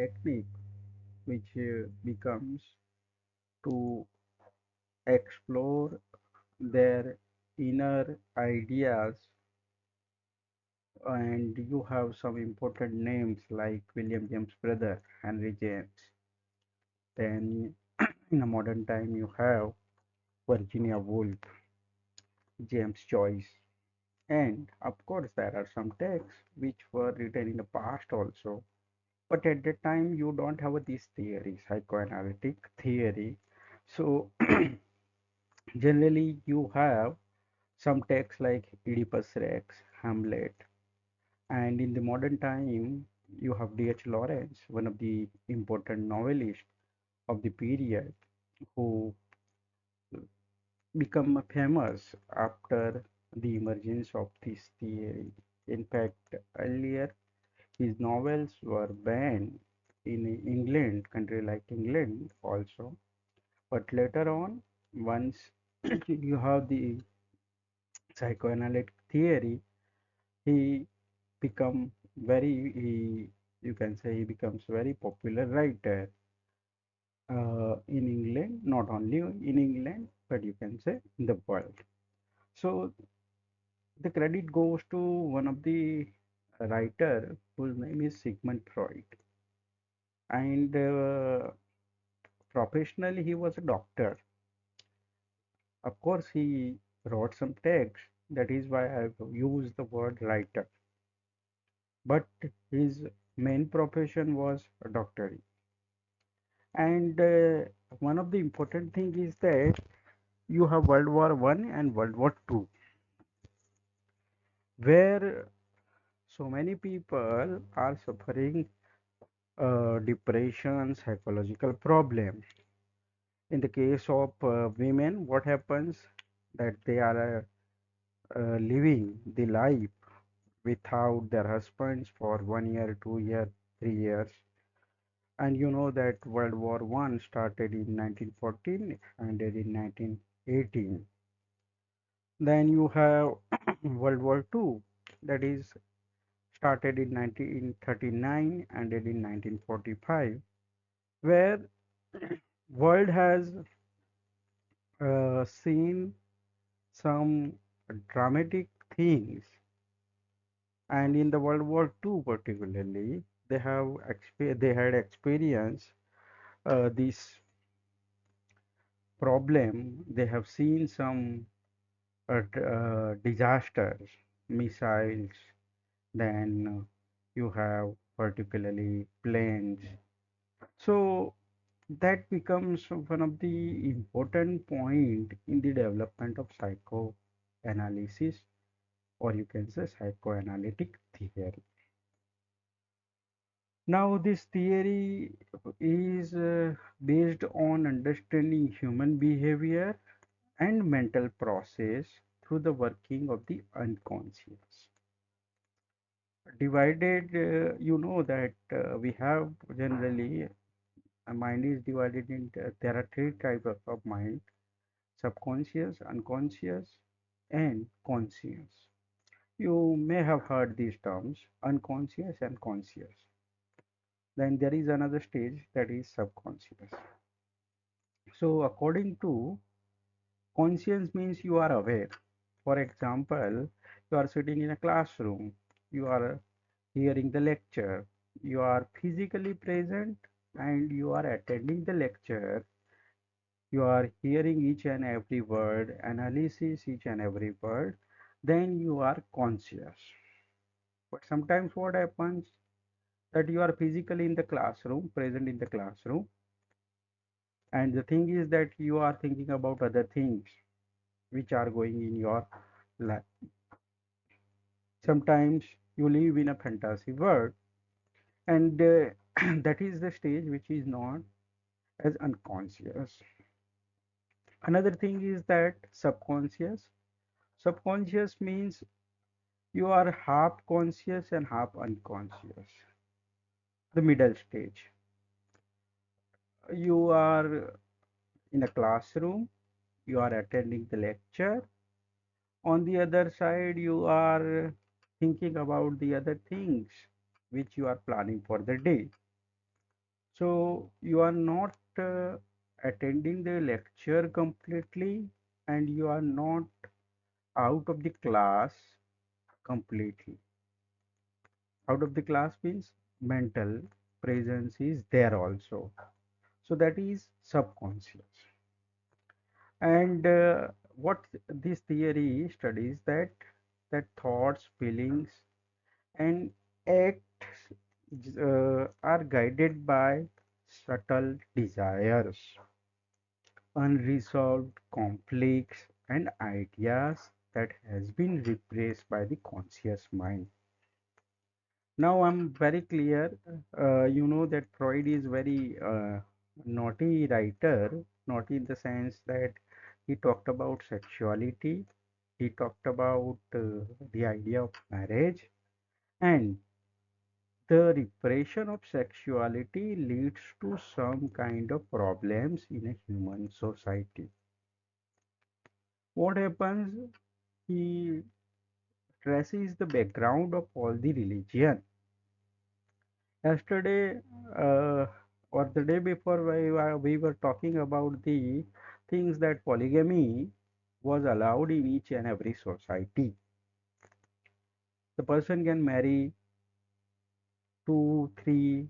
technique which becomes to explore their inner ideas, and you have some important names like William James' brother, Henry James. Then in a modern time you have Virginia Woolf, James Joyce, and of course there are some texts which were written in the past also. But at that time you don't have this theory, psychoanalytic theory. So generally you have some texts like Oedipus Rex, Hamlet, and in the modern time you have D.H. Lawrence, one of the important novelists of the period, who become famous after the emergence of this theory. In fact, earlier his novels were banned in England, country like England also. But later on, once you have the psychoanalytic theory, he become you can say he becomes very popular writer in England, not only in England, but you can say in the world. So the credit goes to one of the writer whose name is Sigmund Freud, and professionally he was a doctor. Of course, he wrote some text. That is why I've used the word writer. But his main profession was a doctor. And one of the important thing is that you have World War One and World War Two, where so many people are suffering depression, psychological problem. In the case of women, what happens that they are living the life without their husbands for 1 year, 2 year, 3 years. And you know that World War One started in 1914, ended in 1918. Then you have World War Two, that is started in 1939, ended in 1945, where world has seen some dramatic things. And in the World War Two particularly, they had experienced this problem. They have seen some disasters, missiles, then you have particularly planes. So that becomes one of the important point in the development of psychoanalysis, or you can say psychoanalytic theory. Now, this theory is based on understanding human behavior and mental process through the working of the unconscious. Divided, you know that we have generally a mind is divided into there are three types of mind: subconscious, unconscious, and conscious. You may have heard these terms, unconscious and conscious. Then there is another stage that is subconscious. So, according to conscience means you are aware. For example, you are sitting in a classroom, you are hearing the lecture, you are physically present and you are attending the lecture, you are hearing each and every word, analysis each and every word, then you are conscious. But sometimes what happens that you are physically in the classroom, present in the classroom, and the thing is that you are thinking about other things which are going in your life. Sometimes you live in a fantasy world, and that is the stage which is known as unconscious. Another thing is that subconscious. Subconscious means you are half conscious and half unconscious. The middle stage. You are in a classroom, you are attending the lecture. On the other side, you are thinking about the other things which you are planning for the day. So you are not attending the lecture completely, and you are not out of the class completely. Out of the class means mental presence is there also. So that is subconscious. And what this theory studies that thoughts, feelings, and acts are guided by subtle desires, unresolved conflicts, and ideas that has been repressed by the conscious mind. Now I'm very clear. You know that Freud is very naughty writer, naughty in the sense that he talked about sexuality, he talked about the idea of marriage, and the repression of sexuality leads to some kind of problems in a human society. What happens? He traces the background of all the religion. Yesterday, or the day before, we were talking about the things that polygamy was allowed in each and every society. The person can marry two, three.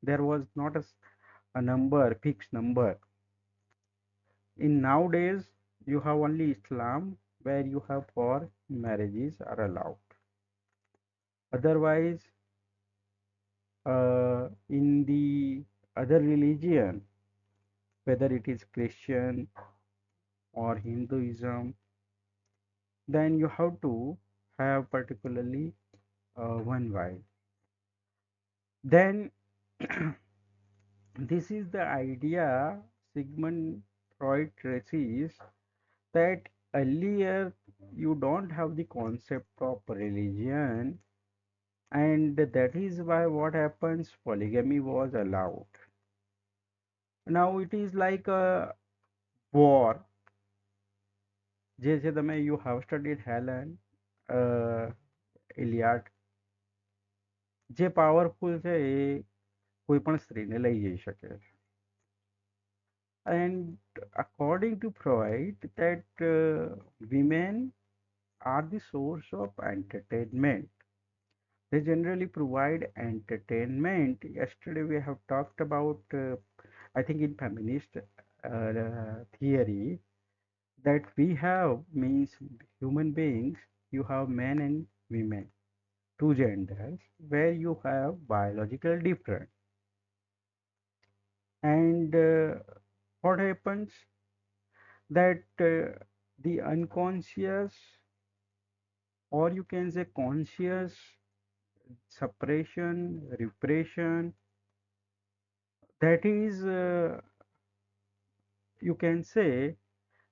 There was not a number, fixed number. In nowadays, you have only Islam where you have four marriages are allowed. Otherwise, in the other religion, whether it is Christian or Hinduism, then you have to have particularly one wife. Then this is the idea Sigmund Freud traces that earlier you don't have the concept of religion, and that is why what happens, polygamy was allowed. Now it is like a war. જે છે તમે you have studied Helen, Iliad, જે powerful છે એ કોઈ પણ સ્ત્રીને લઈ જઈ શકે છે. And according to Freud, that women are the source of entertainment. They generally provide entertainment. Yesterday we have talked about, I think in feminist theory, that we have means human beings, you have men and women, two genders, where you have biological difference. And what happens? That the unconscious, or you can say conscious suppression, repression, that is, you can say,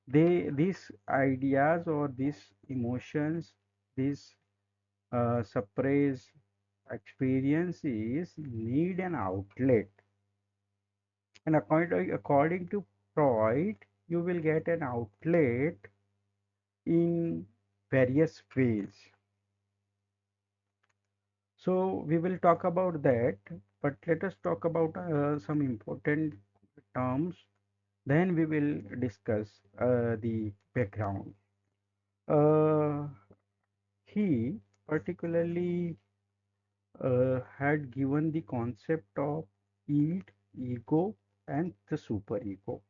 these ideas or these emotions, these suppressed experiences need an outlet. And according to Freud, you will get an outlet in various ways. So we will talk about that, but let us talk about some important terms. Then we will discuss the background. Uh, he particularly had given the concept of id, ego, and the superego.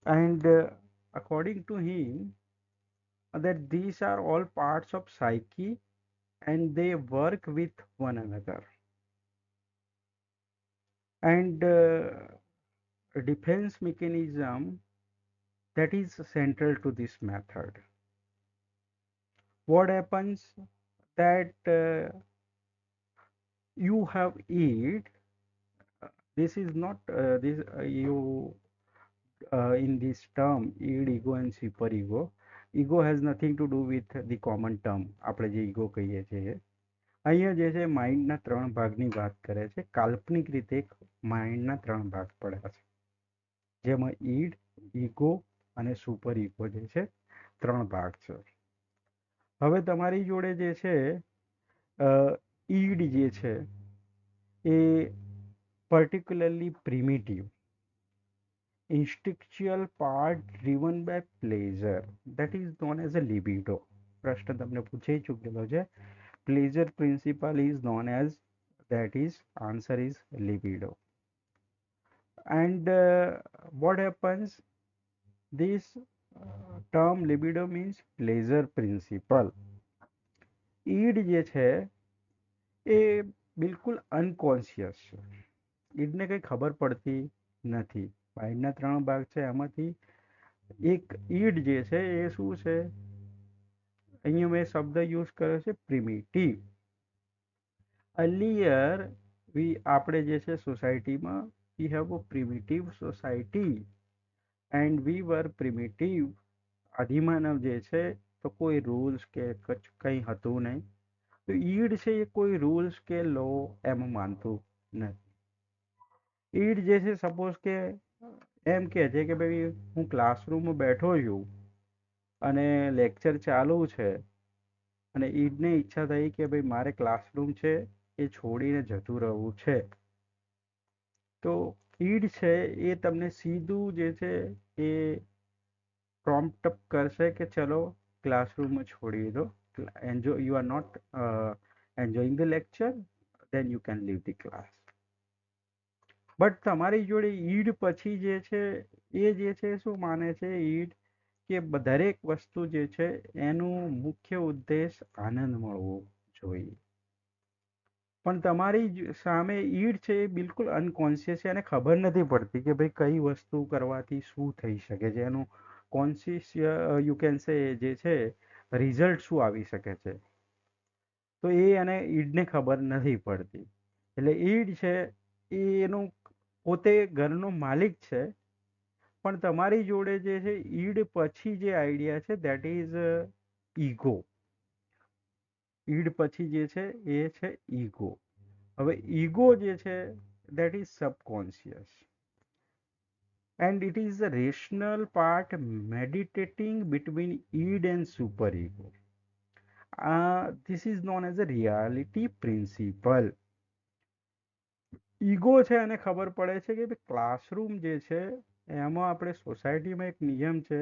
And according to him, that these are all parts of psyche and they work with one another. And defense mechanism that is central to this method. What happens that you have id. This is not this you in this term id, ego, and superego. Ego has nothing to do with the common term આપણે જે ego કહીએ છીએ. અહીંયા જે છે માઇન્ડના ત્રણ ભાગની વાત કરે છે. કાલ્પનિક રીતે માઇન્ડના ત્રણ ભાગ પડ્યા છે, જેમાં ઈડ, ઈગો અને સુપર ઈગો જે છે ત્રણ ભાગ છે. હવે તમારી જોડે જે છે ઈડ જે છે એ particularly primitive, instinctual part driven by pleasure, that is known as a libido. પ્રશ્ન તમને પૂછાઈ ચૂકેલો છે. Pleasure principle is known as, that is answer is libido. And what happens, this term libido means pleasure principle. ઈડ જે છે એ બિલકુલ unconscious છે. ઈડને કંઈ ખબર પડતી નથી. માઇન્ડના 3 ભાગ છે, એમાંથી એક ઈડ જે છે એ શું છે, અહીંયા મેં શબ્દ યુઝ કર્યો છે પ્રિમિટિવ. અર્લિયર આપણે જે છે સોસાયટીમાં we have a primitive society and we were primitive. આદિમાનવ જે છે તો કોઈ રૂલ્સ કે કંઈ હતું નહીં. તો ઈડ છે એ કોઈ રૂલ્સ કે લો એમ માનતું નથી. ઈડ જે છે સપોઝ કે એમ કહે છે કે ભાઈ હું ક્લાસરૂમમાં બેઠો છું અને લેક્ચર ચાલુ છે અને ઈડને ઈચ્છા થઈ કે ભાઈ મારે ક્લાસરૂમ છે એ છોડીને જતું રહેવું છે. તો ઈડ છે એ તમને સીધું જે છે એ પ્રોમ્પ્ટ અપ કરશે કે ચલો ક્લાસરૂમમાં છોડી દો, you are not enjoying the lecture, then you can leave the class. But તમારી જોડે ઈડ પછી જે છે એ જે છે શું માને છે ઈડ કે દરેક વસ્તુ જે છે એનું મુખ્ય ઉદ્દેશ આનંદ મળવો જોઈએ. પણ તમારી સામે ઈડ છે એ બિલકુલ અનકોન્શિયસ છે, એને ખબર નથી પડતી કે ભાઈ કઈ વસ્તુ કરવાથી શું થઈ શકે છે, એનું કોન્શિયસ યુ કેન સે જે છે રિઝલ્ટ શું આવી શકે છે. તો એ એને ઈડને ખબર નથી પડતી. એટલે ઈડ છે એ એનું પોતે ઘરનો માલિક છે, પણ તમારી જોડે જે છે ઈડ પછી જે આઈડિયા છે દેટ ઇઝ ઈગો. ઈડ પછી જે છે એ છે ઈગો. હવે ઈગો જે છે that is subconscious and it is the rational part meditating between id and super ego. This is known as a reality principle. Ego છે એને ખબર પડે છે કે ક્લાસરૂમ જે છે એમાં આપણે સોસાયટીમાં એક નિયમ છે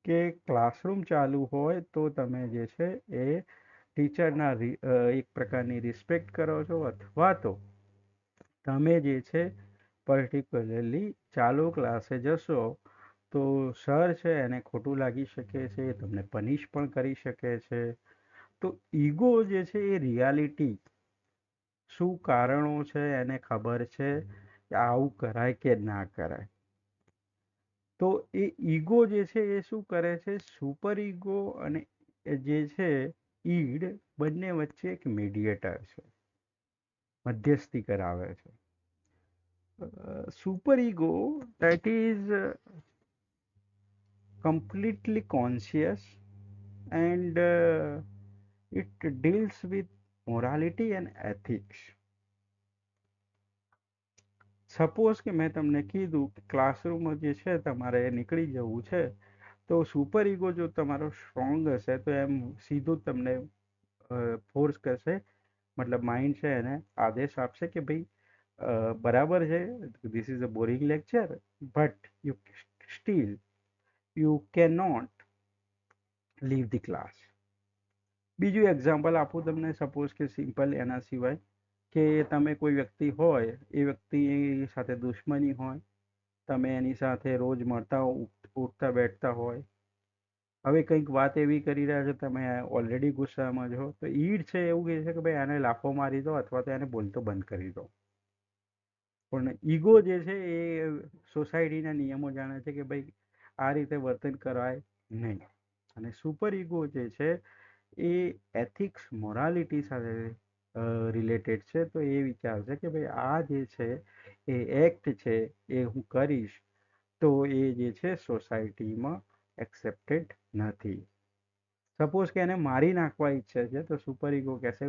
કે ક્લાસરૂમ ચાલુ હોય તો તમે જે છે એ ટીચરના એક પ્રકારની રિસ્પેક્ટ કરો છો, અથવા તો તમે જે છે પર્ટિક્યુલરલી ચાલુ ક્લાસે જશો તો સર છે એને ખોટું લાગી શકે છે, તમને પનિશ પણ કરી શકે છે. તો ઈગો જે છે એ રિયાલિટી શું કારણો છે એને ખબર છે કે આવું કરાય કે ના કરાય. તો એ ઈગો જે છે એ શું કરે છે, સુપર ઈગો અને જે છે ઈડ બંને વચ્ચે એક મીડિયેટર છે, મધ્યસ્થી કરાવે છે. Super ego that is completely conscious and it deals with morality and ethics. Suppose કે મેં તમને કીધું કે ક્લાસરૂમમાં જે છે તમારે નીકળી જવું છે, તો સુપર ઈગો જો તમારો સ્ટ્રોંગ હશે તો એમ સીધું જ તમને ફોર્સ કરશે, મતલબ માઇન્ડ છે એને આદેશ આપશે કે ભાઈ બરાબર છે, this is a boring lecture but you still you can not leave the class. બીજું એક્ઝામ્પલ આપું તમને, સપોઝ કે સિમ્પલ એના સિવાય કે તમે કોઈ વ્યક્તિ હોય, એ વ્યક્તિ સાથે દુશ્મની હોય, તમે એની સાથે રોજ મળતા ઉઠતા બેઠતા હોય, હવે કંઈક વાત એવી કરી રહ્યા છો, તમે ઓલરેડી ગુસ્સામાં છો, તો ઈડ છે એવું કહે છે કે ભાઈ આને લાફો મારી દો અથવા તો એને બોલતો બંધ કરી દો. પણ ઈગો જે છે એ સોસાયટીના નિયમો જાણે છે કે ભાઈ આ રીતે વર્તન કરાય નહીં. અને સુપર ઈગો જે છે એ એથિક્સ મોરાલિટી સાથે રિલેટેડ છે. તો એ વિચારશે કે ભાઈ આ જે છે એ એક્ટ છે એ હું કરીશ તો એ જે છે સોસાયટીમાં એક્સેપ્ટેડ નથી. સપોઝ કે એને મારી નાખવા ઈચ્છે છે તો સુપર ઈગો કહેશે,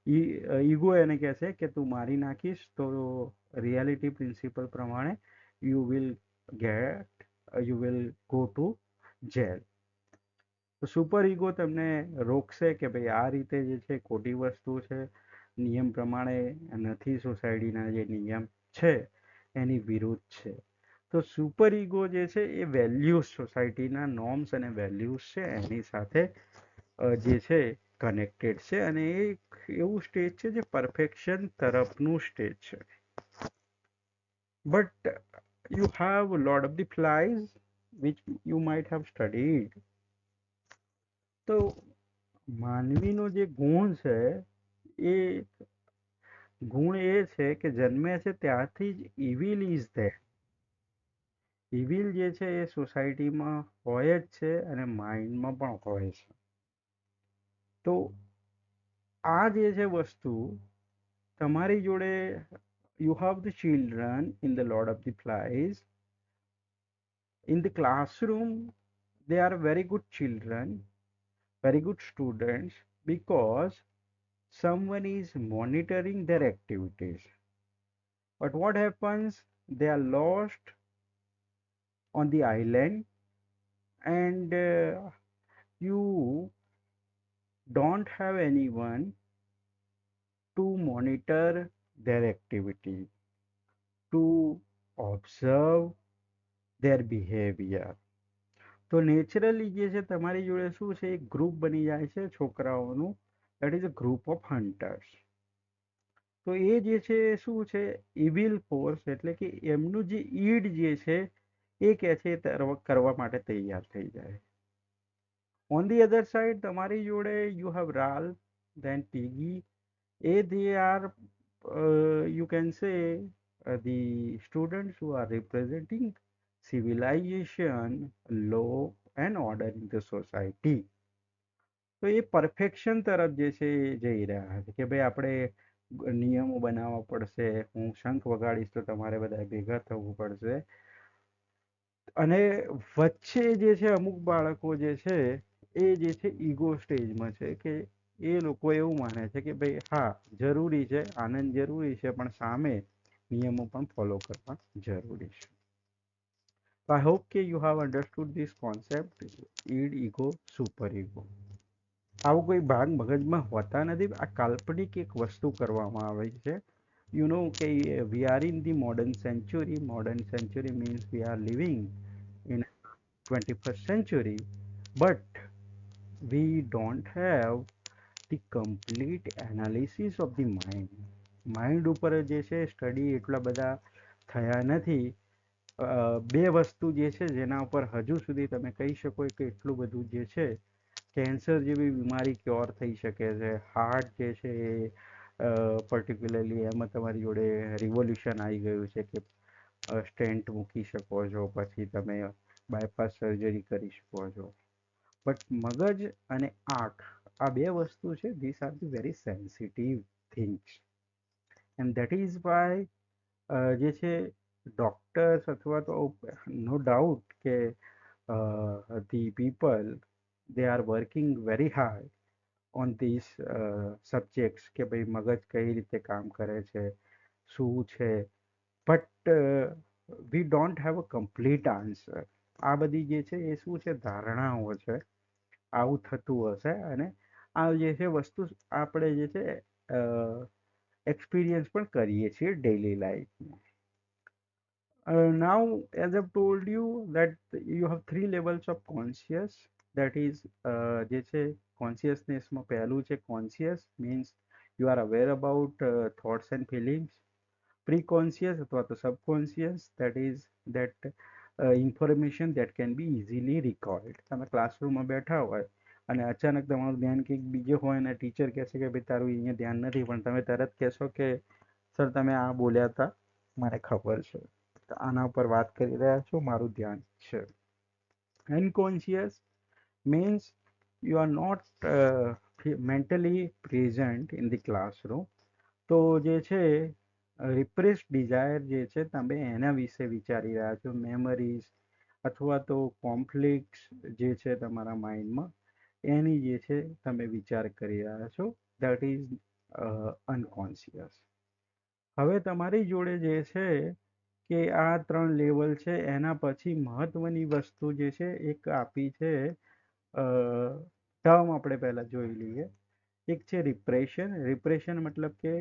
ઈગો એને કહેશે કે તું મારી નાખીશ તો રિયાલિટી પ્રિન્સિપલ પ્રમાણે you will go to jail. તો સુપર ઈગો તમને રોકશે કે ભાઈ આ રીતે જે છે ખોટી વસ્તુ છે, નિયમ પ્રમાણે નથી સોસાયટીના જે નિયમ છે એની વિરુદ્ધ છે. તો સુપર ઈગો જે છે એ વેલ્યુઝ, સોસાયટીના નોર્મ્સ અને વેલ્યુઝ છે એની સાથે જે છે કનેક્ટેડ છે, અને એ એવું સ્ટેજ છે જે પરફેક્શન તરફનું સ્ટેજ છે. But you have Lord of the Flies, which you might have studied. તો માનવીનો જે ગુણ છે એ ગુણ એ છે કે જન્મે છે ત્યારથી જ ઇવિલ ઇઝ ધેર. ઇવિલ જે છે એ સોસાયટીમાં હોય જ છે અને માઇન્ડમાં પણ હોય છે. તો આ જે છે વસ્તુ તમારી જોડે, you have the children in the Lord of the Flies. In the classroom, they are very good children, very good students, because someone is monitoring their activities. But what happens? They are lost on the island, and you don't have anyone to monitor their activity, to observe their behavior. તો naturally જે છે તમારી જોડે શું છે, એક group બની જાય છે છોકરાઓનું, that is a group of hunters. તો એ જે છે શું છે, ઇવિલ ફોર્સ, એટલે કે એમનું જે ઈડ જે છે એ કે છે કરવા માટે તૈયાર થઈ જાય. ઓન ધી અધર સાઈડ તમારી જોડે you have Ralph, then Piggy. they are, you can say, the students who are representing civilization, law and order in the society. તો એ પરફેક્શન તરફ જે છે એ જઈ રહ્યા છે કે ભાઈ આપણે નિયમો બનાવવા પડશે, હું શંખ વગાડીશ તો તમારે બધા ભેગા થવું પડશે. અને વચ્ચે જે છે અમુક બાળકો જે છે એ જે છે ઈગો સ્ટેજમાં છે, કે એ લોકો એવું માને છે કે ભાઈ હા જરૂરી છે, આનંદ જરૂરી છે, પણ સામે નિયમો પણ ફોલો કરવા જરૂરી છે. So I hope કે you have understood this concept, ઈડ, ego, super ego. આવું કોઈ ભાગ મગજમાં હોતા નથી, આ કાલ્પનિક એક વસ્તુ કરવામાં આવે છે. You know કે we are in the modern century. Modern century means we are living in 21st century, but we don't have the complete analysis of the mind. Mind ઉપર જે છે સ્ટડી એટલા બધા થયા નથી. બે વસ્તુ જે છે જેના ઉપર હજુ સુધી તમે કહી શકો કે એટલું બધું જે છે, કેન્સર જેવી બીમારી ક્યોર થઈ શકે છે, હાર્ટ જે છે એ પર્ટિક્યુલરલી એમાં તમારી જોડે રિવોલ્યુશન આવી ગયું છે કે સ્ટેન્ટ મૂકી શકો છો, પછી તમે બાયપાસ સર્જરી કરી શકો છો. બટ મગજ અને આંખ આ બે વસ્તુ છે, this are the very sensitive things, and that is why જે છે ડોક્ટર્સ અથવા તો નો ડાઉટ કે the people they are working very hard on this subjects કે ભાઈ મગજ કઈ રીતે કામ કરે છે, શું છે. But we don't have a complete answer. આ બધી જે છે એ શું છે, ધારણાઓ છે, આવું થતું હશે. અને આ જે છે વસ્તુ આપણે જે છે એક્સપિરિયન્સ પણ કરીએ છીએ ડેઈલી લાઈફમાં. Now, as I've told you that you have three levels of conscious. That is, જે છે consciousnessમાં પહેલું છે conscious, means you are aware about thoughts and feelings. Pre-conscious અથવા તો subconscious, that is that information that can be easily recalled. તમે ક્લાસરૂમમાં બેઠા હોય અને અચાનક તમારું ધ્યાન કંઈક બીજે હોય અને ટીચર કહેશે કે ભાઈ તારું અહીંયા ધ્યાન નથી, પણ તમે તરત કહેશો કે સર તમે આ બોલ્યા હતા, મારે ખબર છે, આના ઉપર વાત કરી રહ્યા છો, મારું ધ્યાન છે. Unconscious means you are not mentally present in the classroom. તો જે છે રિપ્રેસ્ડ ડિઝાયર જે છે તમે એના વિશે વિચારી રહ્યા છો, મેમરીઝ અથવા તો કોન્ફ્લિક્ટ્સ જે છે તમારા માઇન્ડમાં એની જે છે તમે વિચાર કરી રહ્યા છો, દેટ ઇઝ અનકોન્શિયસ. હવે તમારી જોડે જે છે કે આ ત્રણ લેવલ છે, એના પછી મહત્વની વસ્તુ જે છે એક આપી છે ટર્મ, આપણે પહેલા જોઈ લઈએ. એક છે રિપ્રેશન. રિપ્રેશન મતલબ કે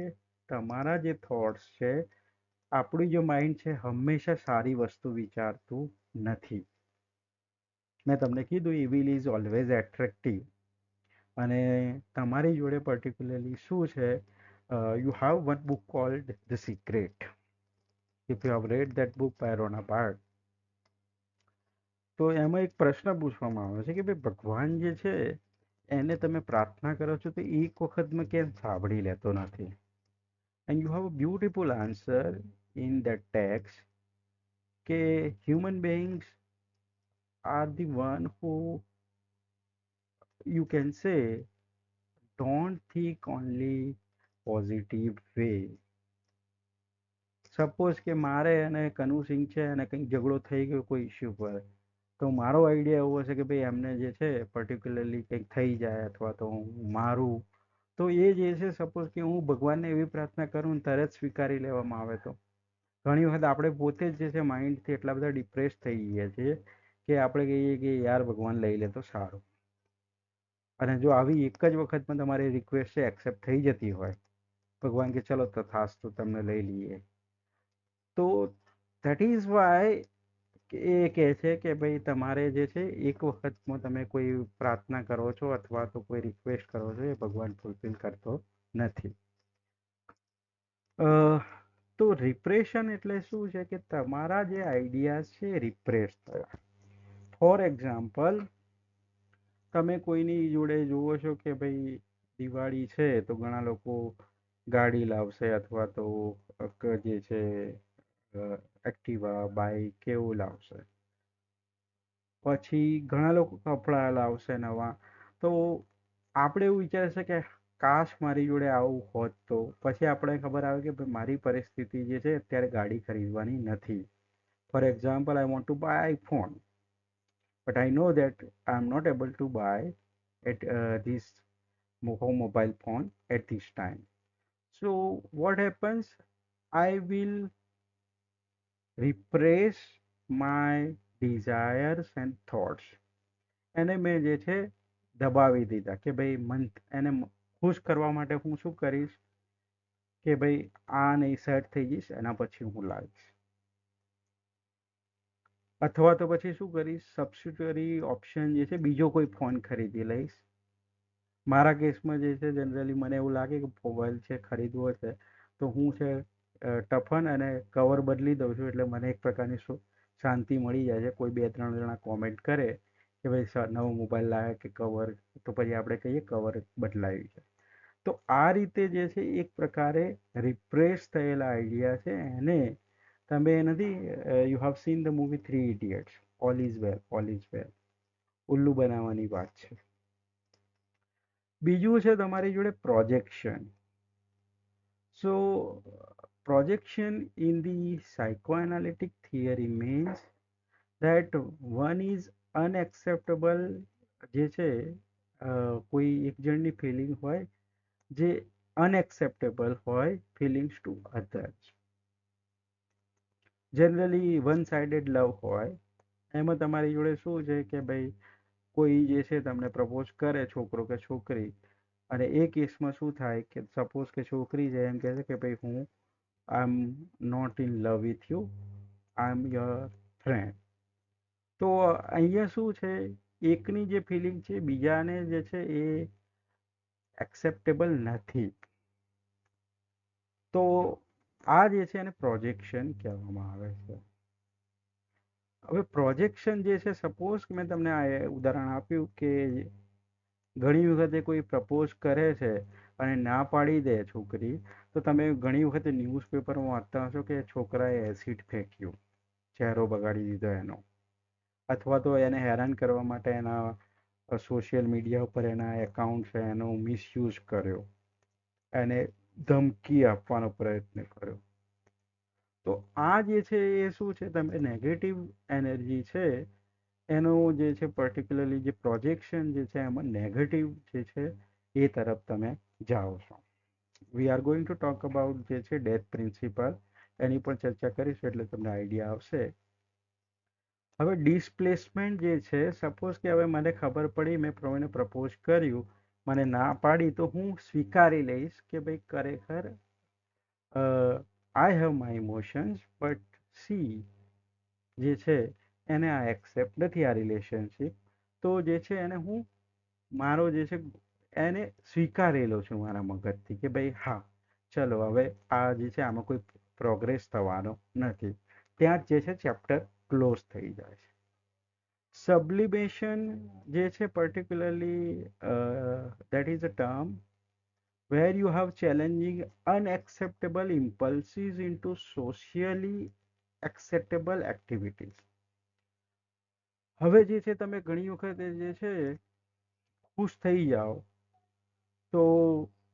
તમારા જે થોટ્સ છે આપણું જે માઇન્ડ છે હંમેશા સારી વસ્તુ વિચારતું નથી. મેં તમને કીધું ઇવિલ ઇઝ ઓલવેઝ એટ્રેક્ટિવ. અને તમારી જોડે પર્ટિક્યુલરલી શું છે, you have one book called the secret. If you have read that book by Rhonda Byrne, તો એમાં એક પ્રશ્ન પૂછવામાં આવે છે કે ભાઈ ભગવાન જે છે એને તમે પ્રાર્થના કરો છો તો એક વખતમાં કેમ સાંભળી લેતો નથી? And you have a beautiful answer in that text કે human beings are the one who, you can say, don't think only positive way. Suppose કે મારે અને કનુ સિંહ છે અને કંઈક ઝઘડો થઈ ગયો કોઈ ઇસ્યુ પર, તો મારો આઈડિયા એવો હશે કે ભાઈ એમને જે છે પર્ટિક્યુલરલી કંઈક થઈ જાય અથવા તો હું મારું, તો એ જે છે સપોઝ કે હું ભગવાનને એવી પ્રાર્થના કરું ને તરત સ્વીકારી લેવામાં આવે તો ઘણી વખત આપણે પોતે જ જે છે માઇન્ડથી એટલા બધા ડિપ્રેસ થઈ ગયા છીએ કે આપણે કહીએ કે યાર ભગવાન લઈ લે તો સારું. અને જો આવી એક જ વખતમાં તમારી રિક્વેસ્ટ છે એક્સેપ્ટ થઈ જતી હોય, ભગવાન કે ચલો તથાસ્તુ તમને લઈ લઈએ, તો દેટ ઇઝ વાય એ કહે છે કે ભાઈ તમારે જે છે એક વખતમાં તમે કોઈ પ્રાર્થના કરો છો અથવા તો કોઈ રિક્વેસ્ટ કરો છો એ ભગવાન ફૂલફિલ કરતો નથી. તો રિપ્રેશન એટલે શું છે કે તમારા જે આઈડિયાઝ છે રિપ્રેસ થયા. ફોર એક્ઝામ્પલ, તમે કોઈની જોડે જુઓ છો કે ભાઈ દિવાળી છે તો ઘણા લોકો ગાડી લાવશે અથવા તો જે છે એક્ટિવા બાઈક કેવું લાવશે. પછી ઘણા લોકો કપડાં લાવશે નવા, તો આપણે એવું વિચારશે કે કાશ મારી જોડે આવું હોત. તો પછી આપણે ખબર આવે કે ભાઈ મારી પરિસ્થિતિ જે છે અત્યારે ગાડી ખરીદવાની નથી. For example, I want to buy iPhone, but I know that I'm not able to buy at this mobile phone at this time. So what happens? I will repress my desires and thoughts. એને મેં જે છે દબાવી દીધા કે ભાઈ મન એને ખુશ કરવા માટે હું શું કરીશ કે ભાઈ આ નહીં સેટ થઈ જઈશ એના પછી હું લાવીશ. અથવા તો પછી શું કરીશ, સબસ્ટિટ્યુટરી ઓપ્શન જે છે બીજો કોઈ ફોન ખરીદી લઈશ. મારા કેસમાં જે છે જનરલી મને એવું લાગે કે મોબાઈલ છે ખરીદવો છે તો હું છે ટફન અને કવર બદલી દઉં છું, એટલે મને એક પ્રકારની શાંતિ મળી જાય છે. કોઈ 2-3 જણા કોમેન્ટ કરે કે ભાઈ નવો મોબાઈલ લાવે કે કવર, તો પછી આપણે કહીએ કવર બદલાયું છે. તો આ રીતે જે છે એક પ્રકારે રિપ્રેસ થયેલા આઈડિયા છે એને તમે નથી, you have seen the movie 3 idiots, all is well, all is well, ઉલ્લુ બનાવવાની વાત છે. બીજું છે તમારી જોડે projection. So projection in the psychoanalytic theory means that one is unacceptable, જે છે કોઈ એક જણની ફિલિંગ હોય જે અનએક્સેપ્ટેબલ હોય feelings to others. Generally one sided love હોય, એમાં તમારી જોડે શું છે કે ભાઈ કોઈ જે છે તમને પ્રપોઝ કરે, છોકરો કે છોકરી, અને એ કેસમાં શું થાય કે સપોઝ કે છોકરી છે એમ કહે છે કે ભાઈ હું I am not in love with you, I am your friend. તો અહીંયા શું છે, એકની જે ફિલિંગ છે બીજાને જે છે એ એક્સેપ્ટેબલ નથી. તો આ જે છે એને પ્રોજેક્શન કહેવામાં આવે છે. હવે પ્રોજેક્શન જે છે, સપોઝ મેં તમને આ ઉદાહરણ આપ્યું કે ઘણી વખતે કોઈ પ્રપોઝ કરે છે અને ના પાડી દે છોકરી, તો તમે ઘણી વખતે ન્યૂઝપેપરમાં વાંચતા હશો કે છોકરાએ એસિડ ફેંક્યું, ચહેરો બગાડી દીધો એનો, અથવા તો એને હેરાન કરવા માટે એના સોશિયલ મીડિયા ઉપર એના એકાઉન્ટ છે એનો મિસયુઝ કર્યો, એને ધમકી આપવાનો પ્રયત્ન કર્યો. તો આ જે છે એ શું છે, તમે નેગેટિવ એનર્જી છે એનો જે છે પર્ટિક્યુલરલી જે પ્રોજેક્શન જે છે એમાં નેગેટિવ જે છે એ તરફ તમે જાઓ છો. We are going to talk about જે છે ડેથ પ્રિન્સિપલ, એની પણ ચર્ચા કરીશું એટલે તમને આઈડિયા આવશે. હવે ડિસ્પ્લેસમેન્ટ જે છે, સપોઝ કે હવે મને ખબર પડી મેં એને પ્રપોઝ કર્યું, મને ના પાડી, તો હું સ્વીકારી લઈશ કે ભાઈ ખરેખર I have my emotions but she જે છે એને આ એક્સેપ્ટ નથી આ રિલેશનશીપ, તો જે છે એને હું મારો જે છે એને સ્વીકારેલો છું મારા મગજથી કે ભાઈ હા ચલો હવે આ જે છે આમાં કોઈ પ્રોગ્રેસ થવાનો નથી. ત્યાં જ જે છે ચેપ્ટર ક્લોઝ થઈ જાય છે. સબ્લિમેશન જે છે particularly that is a term where you have challenging unacceptable impulses into socially acceptable activities. હવે જે છે તમે ઘણી વખત જે છે ખુશ થઈ જાઓ તો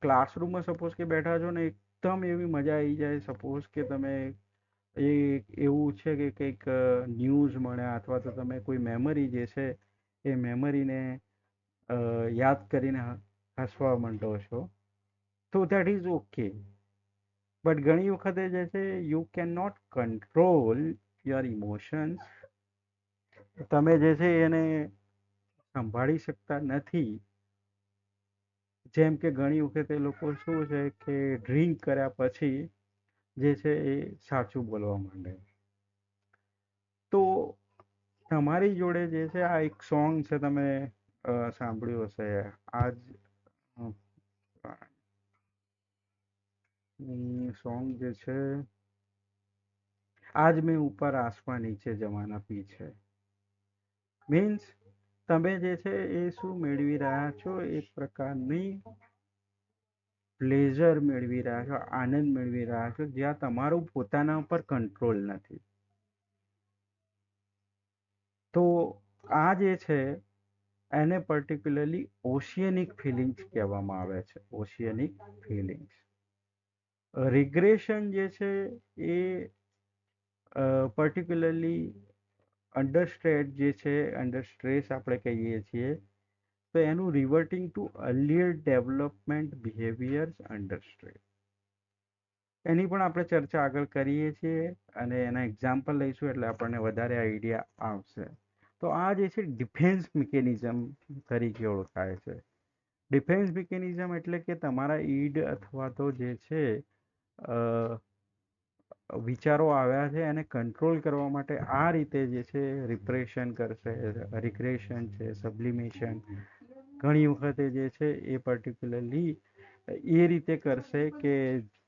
ક્લાસરૂમમાં સપોઝ કે બેઠા છો ને એકદમ એવી મજા આવી જાય, સપોઝ કે તમે એ એવું છે કે કંઈક ન્યૂઝ મળ્યા અથવા તો તમે કોઈ મેમરી જે છે એ મેમરીને યાદ કરીને હસવા માંડો છો, તો દેટ ઇઝ ઓકે. બટ ઘણી વખતે જે છે you can not control your emotions, તમે જે છે એને સંભાળી શકતા નથી. જેમ કે ઘણી વખતે લોકો શું છે કે ડ્રિંક કર્યા પછી જે છે એ સાચું બોલવા માંડે. તો તમારી જોડે જે છે આ એક સોંગ છે, તમે સાંભળ્યું હશે, આજ સોંગ જે છે આજ મેં ઉપર આસમાન નીચે જવાના પીછે. મીન્સ તમે જે છે એ શું મેળવી રહ્યા છો, એક પ્રકારની પ્લેઝર મેળવી રહ્યા છો, આનંદ મેળવી રહ્યા છો, જ્યાં તમારું પોતાના ઉપર કંટ્રોલ નથી. તો આ જે છે એને પર્ટિક્યુલરલી ઓશિયનિક ફિલિંગ્સ કહેવામાં આવે છે. Oceanic feelings. રિગ્રેશન જે છે એ પર્ટિક્યુલરલી અંડર સ્ટ્રેસ જે છે, અંડર સ્ટ્રેસ આપણે કહીએ છીએ, તો એનું reverting to earlier development behaviours under stress, એની પણ આપણે ચર્ચા આગળ કરીએ છીએ અને એના એક્ઝામ્પલ લઈશું એટલે આપણને વધારે આઈડિયા આવશે. તો આ જે છે ડિફેન્સ મિકેનિઝમ તરીકે ઓળખાય છે. ડિફેન્સ મિકેનિઝમ એટલે કે તમારા ઈડ અથવા તો જે છે વિચારો આવ્યા છે એને કંટ્રોલ કરવા માટે આ રીતે જે છે રિપ્રેશન કરશે, રિગ્રેશન છે, સબ્લિમેશન ઘણી વખતે જે છે એ પર્ટિક્યુલરલી એ રીતે કરશે કે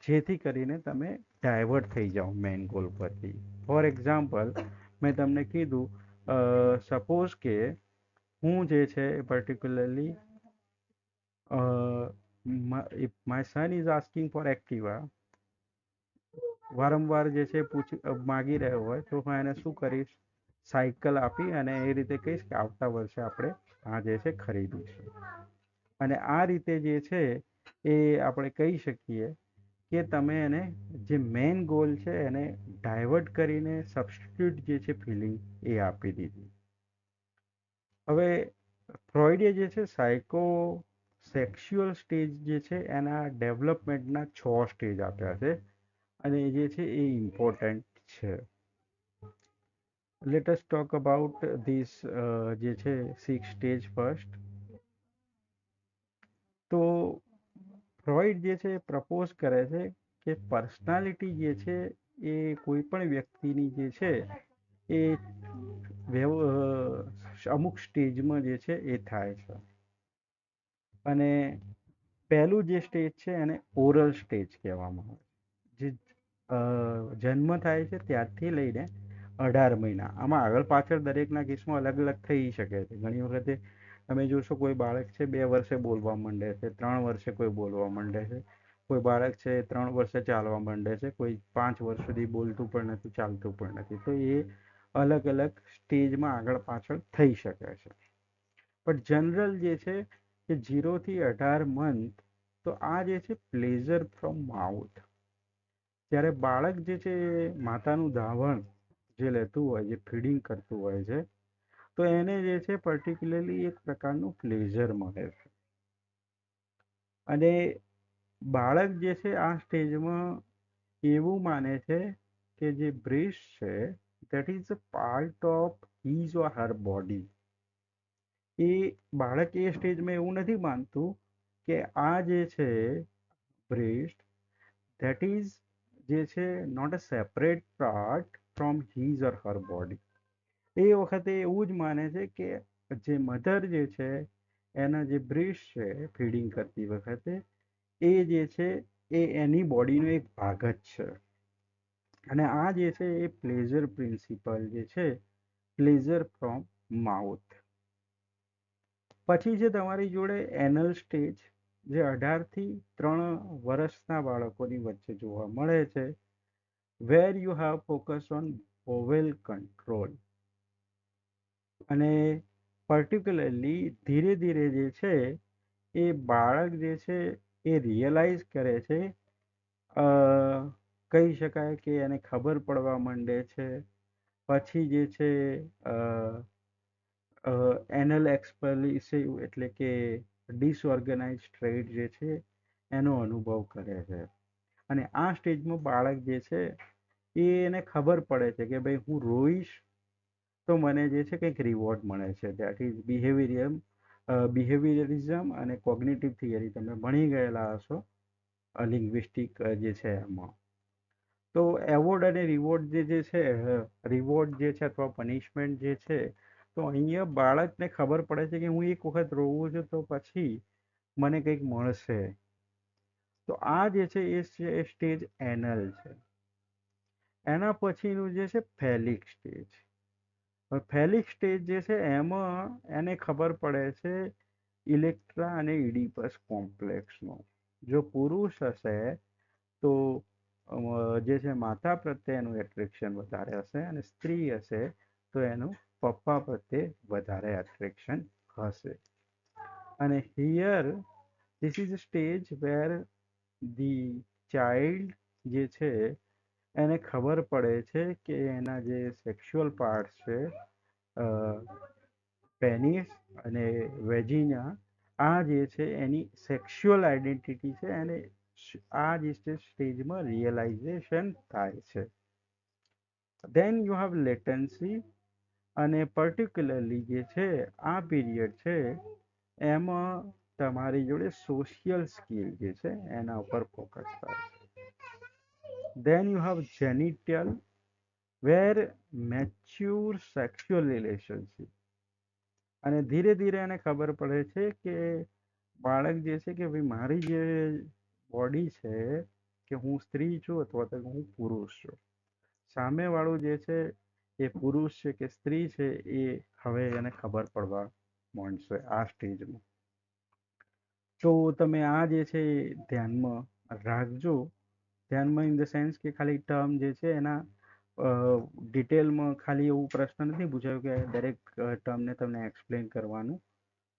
જેથી કરીને તમે ડાયવર્ટ થઈ જાઓ મેઇન ગોલ પરથી. ફોર એક્ઝામ્પલ મેં તમને કીધું સપોઝ કે હું જે છે એ particularly my son is asking for Activa, વારંવાર જે છે માગી રહ્યો હોય તો હું એને શું કરીશ, સાયકલ આપી અને એ રીતે કહીશ કે આવતા વર્ષે આપણે આ જે છે ખરીદીશું. અને આ રીતે જે છે એ આપણે કહી શકીએ કે તમે એને જે મેઇન ગોલ છે એને ડાયવર્ટ કરીને સબસ્ટિટ્યુટ જે છે ફિલિંગ એ આપી દીધી. હવે ફ્રોઈડે જે છે સાયકો સેક્સ્યુઅલ સ્ટેજ જે છે એના ડેવલપમેન્ટના 6 સ્ટેજ આપ્યા છે અને જે છે એ ઇમ્પોર્ટન્ટ છે. Let us talk about this જે છે 6 સ્ટેજ ફર્સ્ટ. તો ફ્રોઈડ જે છે પ્રપોઝ કરે છે કે પર્સનાલિટી જે છે એ કોઈ પણ વ્યક્તિની જે છે એ અમુક સ્ટેજમાં જે છે એ થાય છે. અને પહેલું જે સ્ટેજ છે એને ઓરલ સ્ટેજ કહેવામાં આવે છે. જે જન્મ થાય છે ત્યારથી લઈને 18 મહિના, આમાં આગળ પાછળ દરેકના કેસમાં અલગ અલગ થઈ શકે છે. ઘણી વખતે તમે જોશો કોઈ બાળક છે 2 વર્ષે બોલવા માંડે છે, 3 વર્ષે કોઈ બોલવા માંડે છે, કોઈ બાળક છે 3 વર્ષે ચાલવા માંડે છે, કોઈ 5 વર્ષ સુધી બોલતું પણ નથી, ચાલતું પણ નથી. તો એ અલગ અલગ સ્ટેજમાં આગળ પાછળ થઈ શકે છે. પણ જનરલ જે છે કે 0 થી 18 મંથ, તો આ જે છે પ્લેઝર ફ્રોમ માઉથ. જ્યારે બાળક જે છે માતાનું ધાવણ જે લેતું હોય, જે ફીડિંગ કરતું હોય છે, તો એને જે છે પર્ટિક્યુલરલી એક પ્રકારનું પ્લેઝર મળે છે. અને બાળક જે છે આ સ્ટેજમાં એવું માને છે કે જે બ્રેસ્ટ છે that is a part of his or her body. એ બાળક એ સ્ટેજમાં એવું નથી માનતું કે આ જે છે બ્રેસ્ટ, that is જે છે not a separate part from his or her body. એ વખતે એવું જ માને છે કે જે મધર જે છે એના જે બ્રેસ્ટ છે ફીડિંગ કરતી વખતે એ જે છે એ એની બોડીનો એક ભાગ જ છે. અને આ જે છે એ પ્લેઝર પ્રિન્સિપલ જે છે, પ્લેઝર ફ્રોમ માઉથ. પછી છે તમારી જોડે એનલ સ્ટેજ, જે 18 થી 3 વર્ષના બાળકોની વચ્ચે જોવા મળે છે, where you have focus on vowel control. અને પર્ટિક્યુલરલી ધીરે ધીરે જે છે એ બાળક જે છે એ રિયલાઇઝ કરે છે, કહી શકાય કે એને ખબર પડવા માંડે છે. પછી જે છે એનલ એક્સપેલિસિવ એટલે કે ડિસઓર્ગેનાઇઝ ટ્રેડ જે છે એનો અનુભવ કરે છે. અને આ સ્ટેજમાં બાળક જે છે એને ખબર પડે છે કે ભાઈ હું રોઈશ તો મને જે છે કંઈક રિવોર્ડ મળે છે. દેટ ઇઝ બિહેવિયરિઝમ અને કોગ્નિટિવ થિયરી તમે ભણી ગયેલા હશો લિંગ્વિસ્ટિક જે છે એમાં. તો એવોર્ડ અને રિવોર્ડ જે છે, રિવોર્ડ જે છે અથવા પનિશમેન્ટ જે છે, તો અહીંયા બાળકને ખબર પડે છે કે હું એક વખત રોવું છું તો પછી મને કંઈક મળશે. તો આ જે છે એ સ્ટેજ એનલ છે. એના પછીનું જે છે ફેલિક સ્ટેજ. ફેલિક સ્ટેજ જે છે એમાં એને ખબર પડે છે ઇલેક્ટ્રા અને ઇડિપસ કોમ્પ્લેક્સનો. જો પુરુષ હશે તો જે છે માતા પ્રત્યે એનું એટ્રેક્શન વધારે હશે, અને સ્ત્રી હશે તો એનું પપ્પા પ્રત્યે વધારે એટ્રેક્શન હશે. અને here this is a stage where the child જે છે એને ખબર પડે છે કે એના જે સેક્સ્યુઅલ પાર્ટ છે, પેનિસ અને વેજિના, આ જે છે એની સેક્સ્યુઅલ આઈડેન્ટિટી છે. અને આ જે સ્ટેજમાં રિયલાઇઝેશન થાય છે. Then you have latency. અને પર્ટિક્યુલરલી જે છે આ પીરિયડ છે એમાં તમારી જોડે સોશિયલ સ્કિલ જે છે એના ઉપર ફોકસ થાય છે. Then you have genital, where mature sexual relationship. અને ધીરે ધીરે એને ખબર પડે છે કે બાળક જે છે કે ભાઈ મારી જે બોડી છે કે હું સ્ત્રી છું અથવા તો હું પુરુષ છું. સામેવાળું જે છે એ પુરુષ છે કે સ્ત્રી છે એ હવે એને ખબર પડવા માંડશે આ સ્ટેજમાં. તો તમે આ જે છે ધ્યાનમાં રાખજો. ધ્યાનમાં ઇન ધ સેન્સ કે ખાલી ટર્મ જે છે એના ડિટેલમાં ખાલી એવું પ્રશ્ન નથી પૂછાયું કે દરેક ટર્મને તમને એક્સપ્લેન કરવાનું,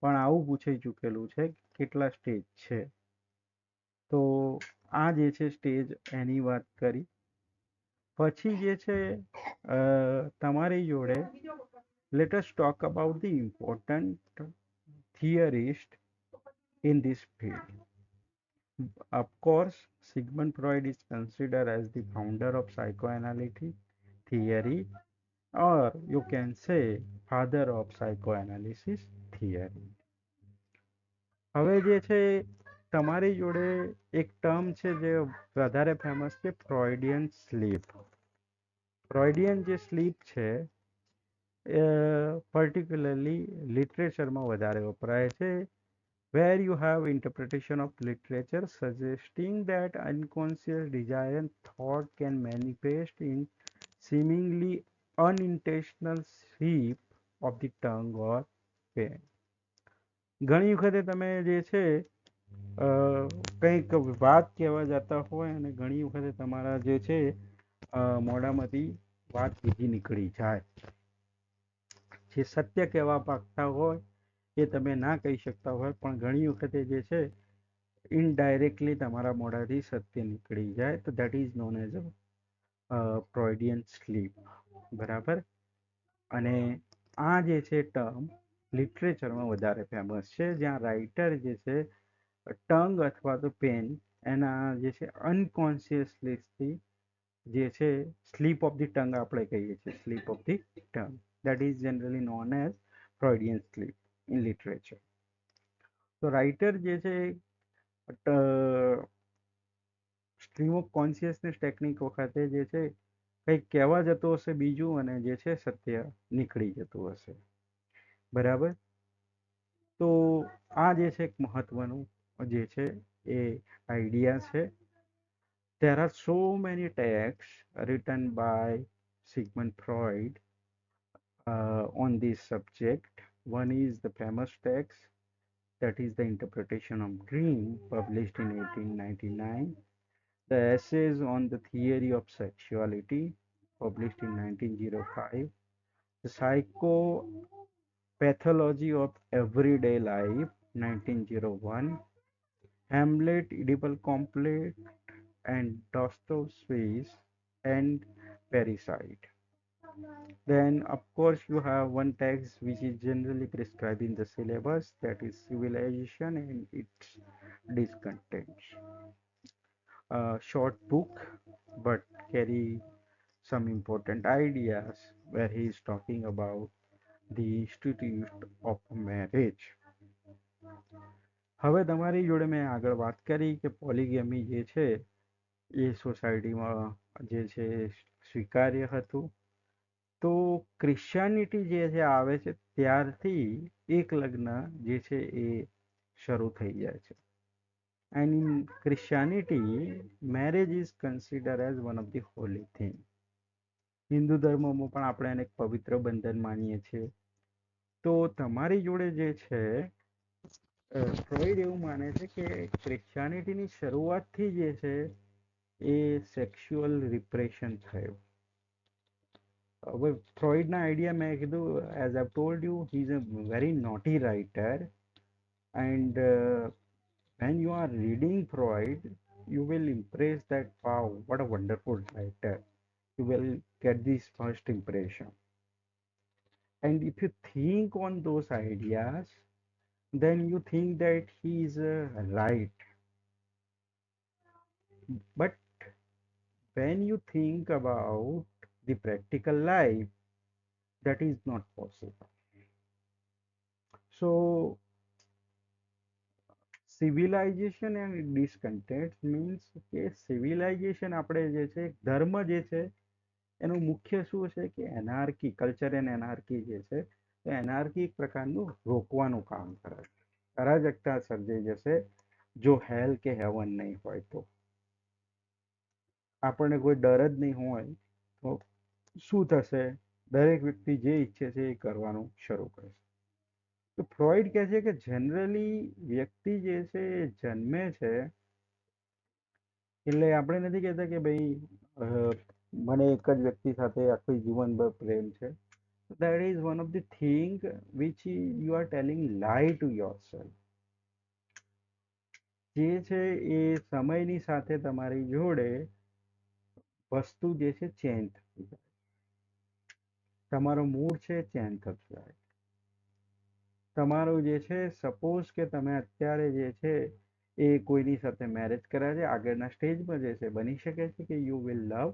પણ આવું પૂછાઈ ચૂકેલું છે કેટલા સ્ટેજ છે. તો આ જે છે સ્ટેજ એની વાત કરી. પછી જે છે તમારી જોડે let us talk about the important theorist in this field. Of course, Sigmund Freud is considered as the founder of psychoanalytic theory, or you can say father of psychoanalysis theory. હવે જે છે તમારી જોડે એક ટર્મ છે જે વધારે famous છે, ફ્રોઇડિયન સ્લીપ. ફ્રોઇડિયન જે સ્લીપ છે પર્ટિક્યુલરલી લિટરેચરમાં વધારે વપરાય છે, where you have interpretation of literature suggesting that unconscious desire and thought can manifest in seemingly unintentional sweep of the tongue or pen. ઘણી વખતે તમે જે છે કંઈક વાત કહેવા જતા હોય અને ઘણી વખતે તમારા જે છે મોઢામાંથી વાત બીજી નીકળી જાય. જે સત્ય કહેવા માંગતા હોય એ તમે ના કહી શકતા હોય, પણ ઘણી વખતે જે છે ઇનડાયરેક્ટલી તમારા મોઢાથી સત્ય નીકળી જાય, તો that is known as a Freudian slip. બરાબર. અને આ જે છે ટર્મ લિટરેચરમાં વધારે ફેમસ છે, જ્યાં રાઇટર જે છે ટંગ અથવા તો પેન એના જે છે અનકોન્શિયસલી જે છે સ્લીપ ઓફ ધી ટંગ આપણે કહીએ છીએ, slip of the tongue, that is generally known as Freudian sleep in literature. તો રાઇટર જે છે સ્ટ્રીમ ઓફ કોન્શિયસનેસ ટેકનિક વખતે જે છે કંઈક કહેવા જતો હશે બીજું અને જે છે સત્ય નીકળી જતું હશે. બરાબર. તો આ જે છે એક મહત્વનું જે છે એ આઈડિયા છે. There are so many texts written by Sigmund Freud on this subject. One is the famous text, that is the Interpretation of Dream, published in 1899. The Essays on the Theory of Sexuality, published in 1905. The Psychopathology of Everyday Life, 1901. Hamlet, Oedipal Complex, and Dostoevsky's and Parasite. Then, of course, you have one text which is generally prescribed in the syllabus, that is Civilization and its discontents. A short book, but carry some important ideas where he is talking about the institute of marriage. હવે તમારી જોડે મેં આગળ વાત કરી કે પોલીગેમી જે છે એ સોસાયટીમાં જે છે સ્વીકાર્ય હતું. તો ક્રિશ્ચિયાનિટી જે છે આવે છે ત્યારથી એક લગ્ન જે છે એ શરૂ થઈ જાય છે. And in Christianity, marriage is considered as one of the holy thing. Hindu ધર્મમાં પણ આપણે એને એક પવિત્ર બંધન માનીએ છીએ. તો તમારી જોડે જે છે ફ્રોઈડ એવું માને છે કે ક્રિશ્ચિયાનિટીની શરૂઆતથી જે છે એ સેક્સ્યુઅલ રિપ્રેશન થયું. હવે ફ્રોઈડના આઈડિયા મેં કીધું, as I told you, he is a very naughty writer and when you are reading Freud, you will impress that, wow, what a wonderful writer. You will get this first impression. And if you think on those ideas, then you think that he is right. But when you think about the practical life, that is not possible. So, civilization and discontent means કે civilization આપણે જે છે ધર્મ જે છે એનું મુખ્ય શું છે કે એનાર્કી, કલ્ચર એન્ડ એનાર્કી જે છે એ એનાર્કી એક પ્રકારનું રોકવાનું કામ કરે છે. અરાજકતા સર્જાઈ જશે જો હેલ કે હેવન નહીં હોય તો. આપણને કોઈ ડર જ નહીં હોય તો શું થશે? દરેક વ્યક્તિ જે ઈચ્છે છે એ કરવાનું શરૂ કરશે. તો ફ્રોઈડ કહે છે કે જનરલી વ્યક્તિ જે છે એ જન્મે છે એટલે આપણે નથી કહેતા કે ભાઈ મને એક જ વ્યક્તિ સાથે આખું જીવનભર પ્રેમ છે. that is one of the thing which you are telling lie to yourself. જે છે એ સમયની સાથે તમારી જોડે વસ્તુ જે છે ચેન્જ થતી જાય, તમારો મૂડ છે ચેન્જ થતો જાય. તમારું જે છે સપોઝ કે તમે અત્યારે જે છે એ કોઈની સાથે મેરેજ કર્યા છે, આગળના સ્ટેજમાં જે છે બની શકે છે કે you will love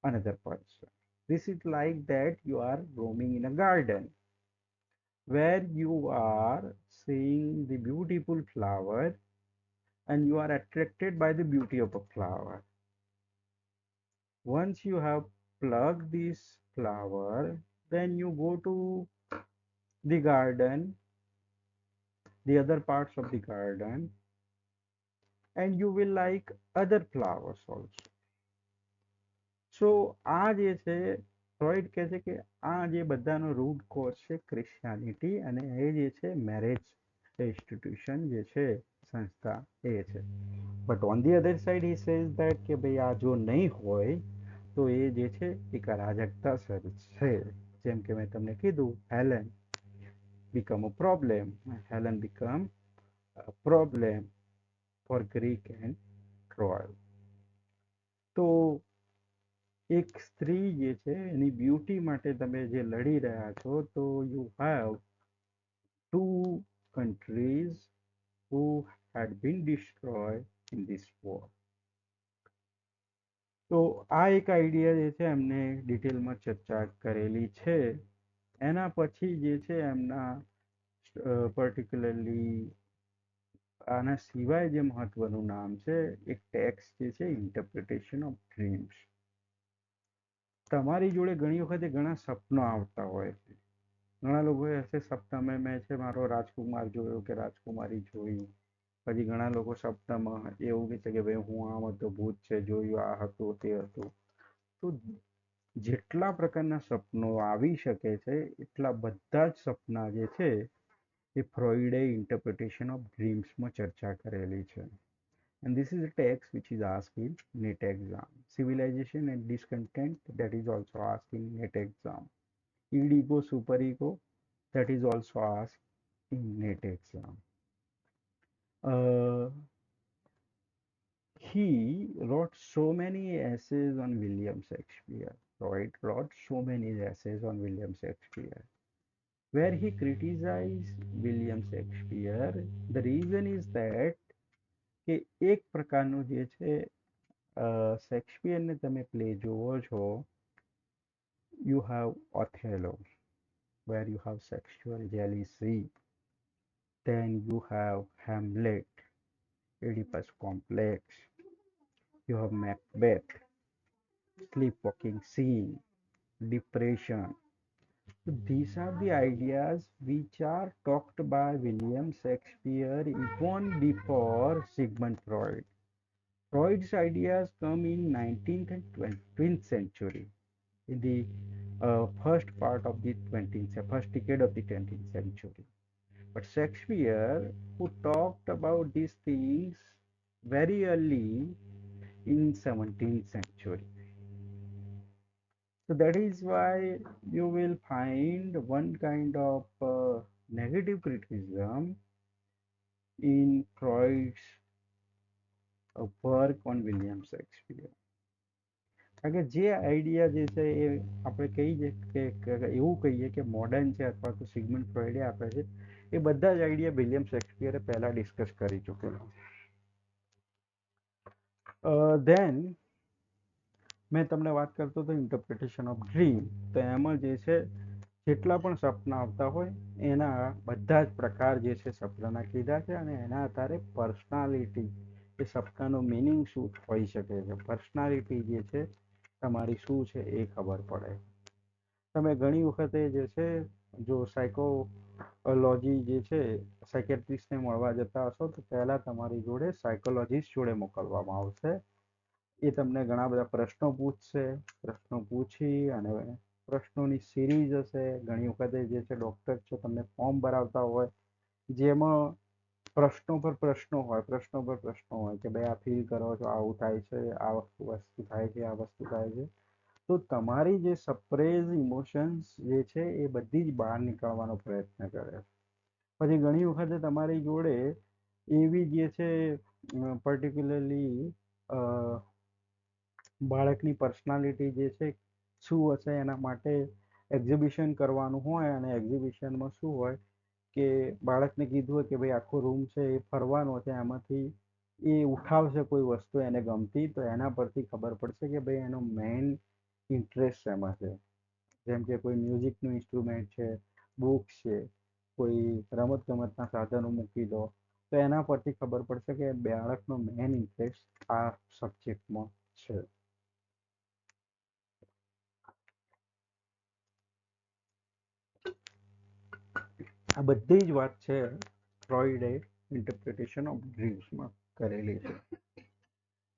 another person. This is like that you are roaming in a garden where you are seeing the beautiful flower and you are attracted by the beauty of a flower. Once you have plucked this flower, then you go to the garden, the other parts of the garden, and you will like other flowers also. સો આ જે છે Freud કહે છે કે આ જે બધાનો root cause છે ક્રિશ્ચિયાનિટી અને એ જે છે મેરેજ ઇન્સ્ટિટ્યુશન જે છે સંસ્થા એ છે. But on the other side he says that કે ભાઈ આ જો નહીં હોય તો એ જે છે એક અરાજકતા છે. જેમ કે મેં તમને કીધું, Helen become a problem. Helen become a problem for Greek and Troy. તો એક સ્ત્રી જે છે એની બ્યુટી માટે તમે જે લડી રહ્યા છો તો you have to countries who had been destroyed in this war. તો આ એક આઈડિયા જે છે એમને ડિટેલમાં ચર્ચા કરેલી છે. એના પછી જે છે એમના પર્ટિક્યુલરલી આના સિવાય જે મહત્વનું નામ છે એક ટેક્સ્ટ જે છે ઇન્ટરપ્રિટેશન ઓફ ડ્રીમ્સ. તમારી જોડે ઘણી વખતે ઘણા સપનો આવતા હોય છે. ઘણા લોકો હશે સપનામાં મેં છે મારો રાજકુમાર જોયો કે રાજકુમારી જોઈ. પછી ઘણા લોકો સપનામાં એવું કહે છે કે ભાઈ હું આમ હતો, ભૂત છે જોયું, આ હતું તે હતું. તો જેટલા પ્રકારના સપનો આવી શકે છે એટલા બધા જ સપના જે છે એ ફ્રોઈડે ઇન્ટરપ્રિટેશન ઓફ ડ્રીમ્સમાં ચર્ચા કરેલી છે. And this is a text which is asked in NET exam. Civilization and discontent, that is also asked in NET exam. Id ego, super ego, that is also asked in NET exam. Uh, he wrote so many essays on William Shakespeare. Freud wrote so many essays on William Shakespeare, where he criticized William Shakespeare. The reason is that કે એક પ્રકારનું જે છે શેક્સપિયરને તમે play જુઓ છો, you have Othello, where you have sexual jealousy. Then you have Hamlet, Oedipus complex. You have Macbeth, sleepwalking scene, depression. So these are the ideas which are talked by William Shakespeare even before Sigmund Freud. Freud's ideas come in 19th and 20th century, in the first part of the 20th, first decade of the 20th century. But Shakespeare, who talked about these things very early in 17th century. So that is why you will find one kind of negative criticism in Freud's work on William Shakespeare. કારણ કે જે idea જે છે એ આપણે કહીએ કે એવું કહીએ કે મોડર્ન છે અથવા તો સિગમન્ડ ફ્રોઈડે આપે છે, એ બધા જ આઈડિયા વિલિયમ શેક્સપિયરે પહેલા ડિસ્કસ કરી ચૂકેલો. ધેન મેં તમને વાત કરતો હતો ઇન્ટરપ્રિટેશન ઓફ ડ્રીમ. તો એમાં જે છે જેટલા પણ સપના આવતા હોય એના બધા જ પ્રકાર જે છે સપનાના કીધા છે, અને એના આધારે પર્સનાલિટી, એ સપનાનો મિનિંગ શું હોઈ શકે છે, પર્સનાલિટી જે છે તમારી શું છે એ ખબર પડે. તમે ઘણી વખતે જે છે જો સાયકોલોજી જે છે સાયકેટ્રિસ્ટને મળવા જતા હશો તો પહેલા તમારી જોડે સાયકોલોજીસ્ટ જોડે મોકલવામાં આવશે. એ તમને ઘણા બધા પ્રશ્નો પૂછશે. પ્રશ્નો પૂછી અને પ્રશ્નોની સિરીઝ હશે. ઘણી વખતે જે છે ડૉક્ટર છે તમને ફોર્મ ભરાવતા હોય જેમાં પ્રશ્નો પર પ્રશ્નો હોય, પ્રશ્નો પર પ્રશ્નો હોય કે ભાઈ આ ફીલ કરો છો, આવું થાય છે, આ વસ્તુ થાય છે, આ વસ્તુ થાય છે. તો તમારી જે સપ્રેઝ ઇમોશન્સ જે છે એ બધી જ બહાર નીકળવાનો પ્રયત્ન કરે. પછી ઘણી વખતે તમારી જોડે એવી જે છે પર્ટિક્યુલરલી બાળકની પર્સનાલિટી જે છે શું હશે એના માટે એક્ઝિબિશન કરવાનું હોય, અને એક્ઝિબિશનમાં શું હોય કે બાળકને કીધું હોય કે ભાઈ આખો રૂમ છે એ ફરવાનો છે, એમાંથી એ ઉઠાવશે કોઈ વસ્તુ એને ગમતી, તો એના પરથી ખબર પડશે કે ભાઈ એનો મેઇન ઇન્ટરેસ્ટ શેમાં છે. જેમ કે કોઈ મ્યુઝિકનું ઇન્સ્ટ્રુમેન્ટ છે, બુક્સ છે, કોઈ રમત ગમતના સાધનો મૂકી દો, તો એના પરથી ખબર પડશે કે બાળકનો મેઇન ઇન્ટરેસ્ટ આ સબ્જેક્ટમાં છે. આ બધી જ વાત છે ફ્રોઈડે ઇન્ટરપ્રિટેશન ઓફ ડ્રીમ્સમાં કરેલી છે.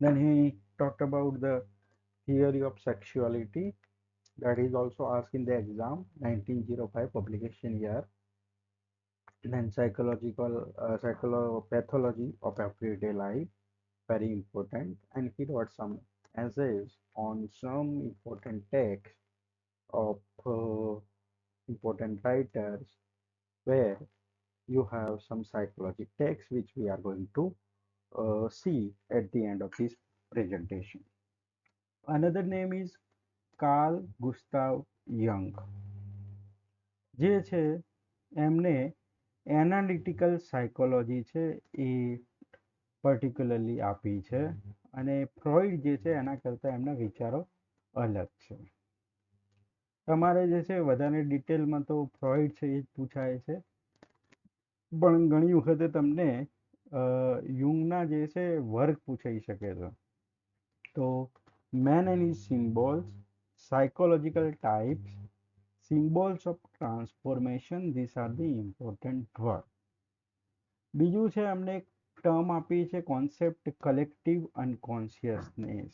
Then he talked about the theory of sexuality, that is also asked in the exam, 1905 publication year. Then pathology of everyday life, very important. And he wrote some essays on some important texts of important writers, where you have some psychology texts which we are going to see at the end of this presentation. Another name is Carl Gustav Jung, જે છે એમને analytical psychology છે એ particularly આપી છે, અને Freud જે છે એના કરતાં એમના વિચારો અલગ છે. તમારે જે છે વધારે ડિટેલમાં તો ફ્રોઈડ છે એ જ પૂછાય છે, પણ ઘણી વખતે તમને યુંગના જે છે વર્ક પૂછાઈ શકે છે. તો man and his symbols, psychological types, symbols of transformation, this are the important word. બીજું છે અમને એક ટર્મ આપી છે કોન્સેપ્ટ કલેક્ટિવ અનકોન્શિયસનેસ.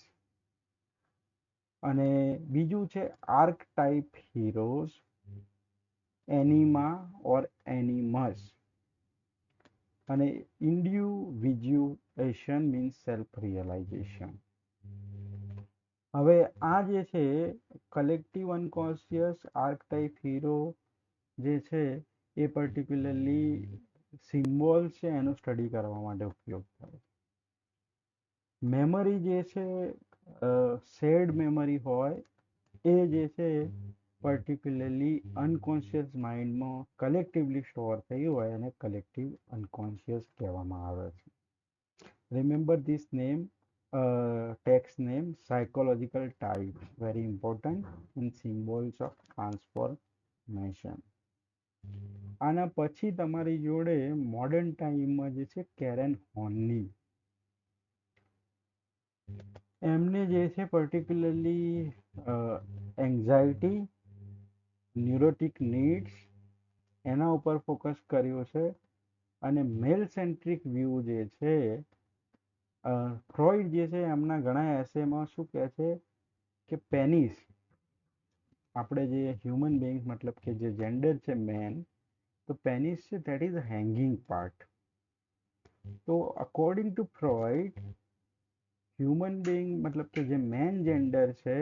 અને બીજું છે આર્ક ટાઈપ હીરોઝ, એનિમા ઓર એનિમસ. અને ઇન્ડિવિજ્યુએશન મીન્સ સેલ્ફ રિયલાઇઝેશન. હવે આ જે છે કલેક્ટિવ અનકોન્શિયસ, આર્કટાઇપ હીરો જે છે એ પર્ટિક્યુલરલી સિમ્બોલ છે એનું સ્ટડી કરવા માટે ઉપયોગ થાય. મેમરી જે છે શેર્ડ મેમરી હોય એ જે છે પર્ટિક્યુલરલી અનકોન્શિયસ માઇન્ડમાં કલેક્ટિવલી સ્ટોર થઈ હોય અને કલેક્ટિવ અનકોન્શિયસ કહેવામાં આવે છે. Remember this name, text name, psychological types, very important in symbols of transformation. આના પછી તમારી જોડે મોડર્ન ટાઈમમાં જે છે કેરન હોર્ની, એમને જે છે પર્ટિક્યુલરલી એન્ઝાઇટી, ન્યુરોટિક નીડ્સ એના ઉપર ફોકસ કર્યું છે. અને મેલ સેન્ટ્રિક વ્યૂ જે છે ફ્રોઈડ જે છે એમના ઘણા એસેમાં શું કહે છે કે પેનિસ, આપણે જે હ્યુમન બીંગ મતલબ કે જે જેન્ડર છે મેન, તો પેનિસ છે દેટ ઇઝ હેંગિંગ પાર્ટ. તો according to Freud human being મતલબ કે જે મેન જેન્ડર છે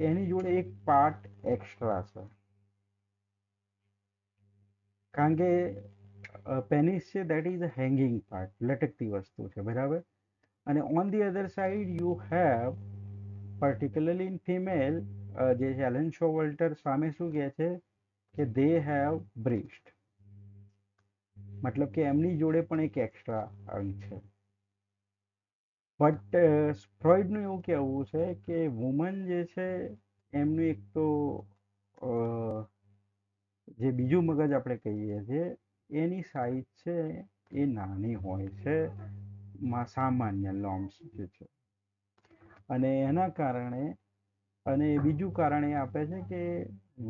એની જોડે એક પાર્ટ એક્સ્ટ્રા છે. કારણ કે પેનિસ છે that is a hanging part, લટકતી વસ્તુ છે, બરાબર. અને on the other side you have particularly in female જે છે એલન શોવલ્ટર સામે શું કહે છે કે દે હેવ બ્રેસ્ટ, મતલબ કે એમની જોડે પણ એક એક્સ્ટ્રા અંગ છે. બટ ફ્રોઈડનું એવું કહેવું છે કે વુમન જે છે એમનું એક તો જે બીજું મગજ આપણે કહીએ છીએ એની સાઈઝ છે એ નાની હોય છે સામાન્ય નોર્મ્સ જે છે. અને એના કારણે અને બીજું કારણ એ આપે છે કે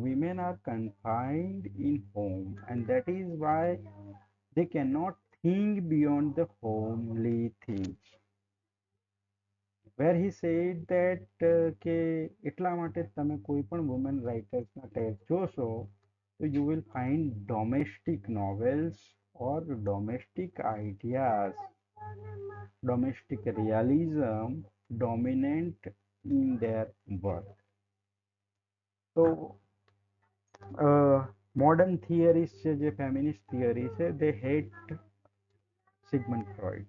women are confined in home and that is why they cannot think beyond the homely things. Where he said that કે એટલા માટે તમે કોઈ પણ વુમન રાઇટર્સના ટેક્સ્ટ જોશો તો you will find domestic novels or domestic ideas, domestic realism dominant in their work. તો modern theories છે જે ફેમિનિસ્ટ થિયરી છે they hate Sigmund Freud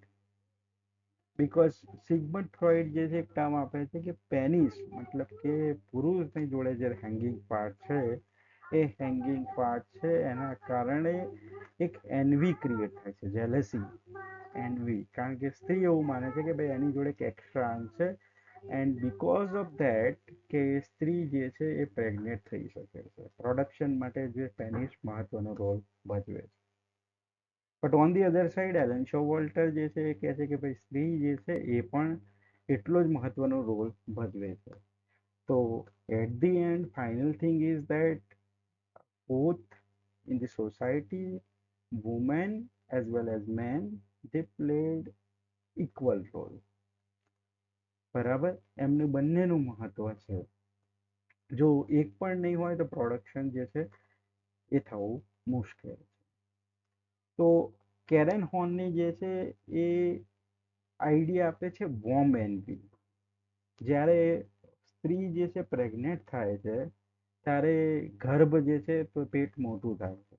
because Sigmund Freud જે છે એક ટર્મ આપે છે કે પેનિસ મતલબ કે પુરુષની જોડે જે હેંગિંગ પાર્ટ છે એ હેંગિંગ પાર્ટ છે એના કારણે એક એનવી ક્રિએટ થાય છે, જેલસી, એનવી. કારણ કે સ્ત્રી એવું માને છે કે ભાઈ એની જોડે એક એક્સ્ટ્રા અંગ છે એન્ડ બીકોઝ ઓફ ધેટ કે સ્ત્રી જે છે એ પ્રેગ્નેન્ટ થઈ શકે છે. પ્રોડક્શન માટે જે પેનિસ મહત્વનો રોલ ભજવે છે. But on the other side Elaine Showalter જે છે એ કહે છે કે ભાઈ સ્ત્રી જે છે એ પણ એટલો જ મહત્વનો રોલ ભજવે છે. તો at the end final thing is that both in the society, women as well as men, they played equal role. બરાબર, એમનું બંનેનું મહત્વ છે. જો એક પણ નહીં હોય તો પ્રોડક્શન જે છે એ થવું મુશ્કેલ છે. તો કેરન હોર્નની જે છે એ આઈડિયા આપે છે વોર્મ એનવી. જ્યારે સ્ત્રી જે છે પ્રેગ્નેન્ટ થાય છે ત્યારે ગર્ભ જે છે તો પેટ મોટું થાય છે,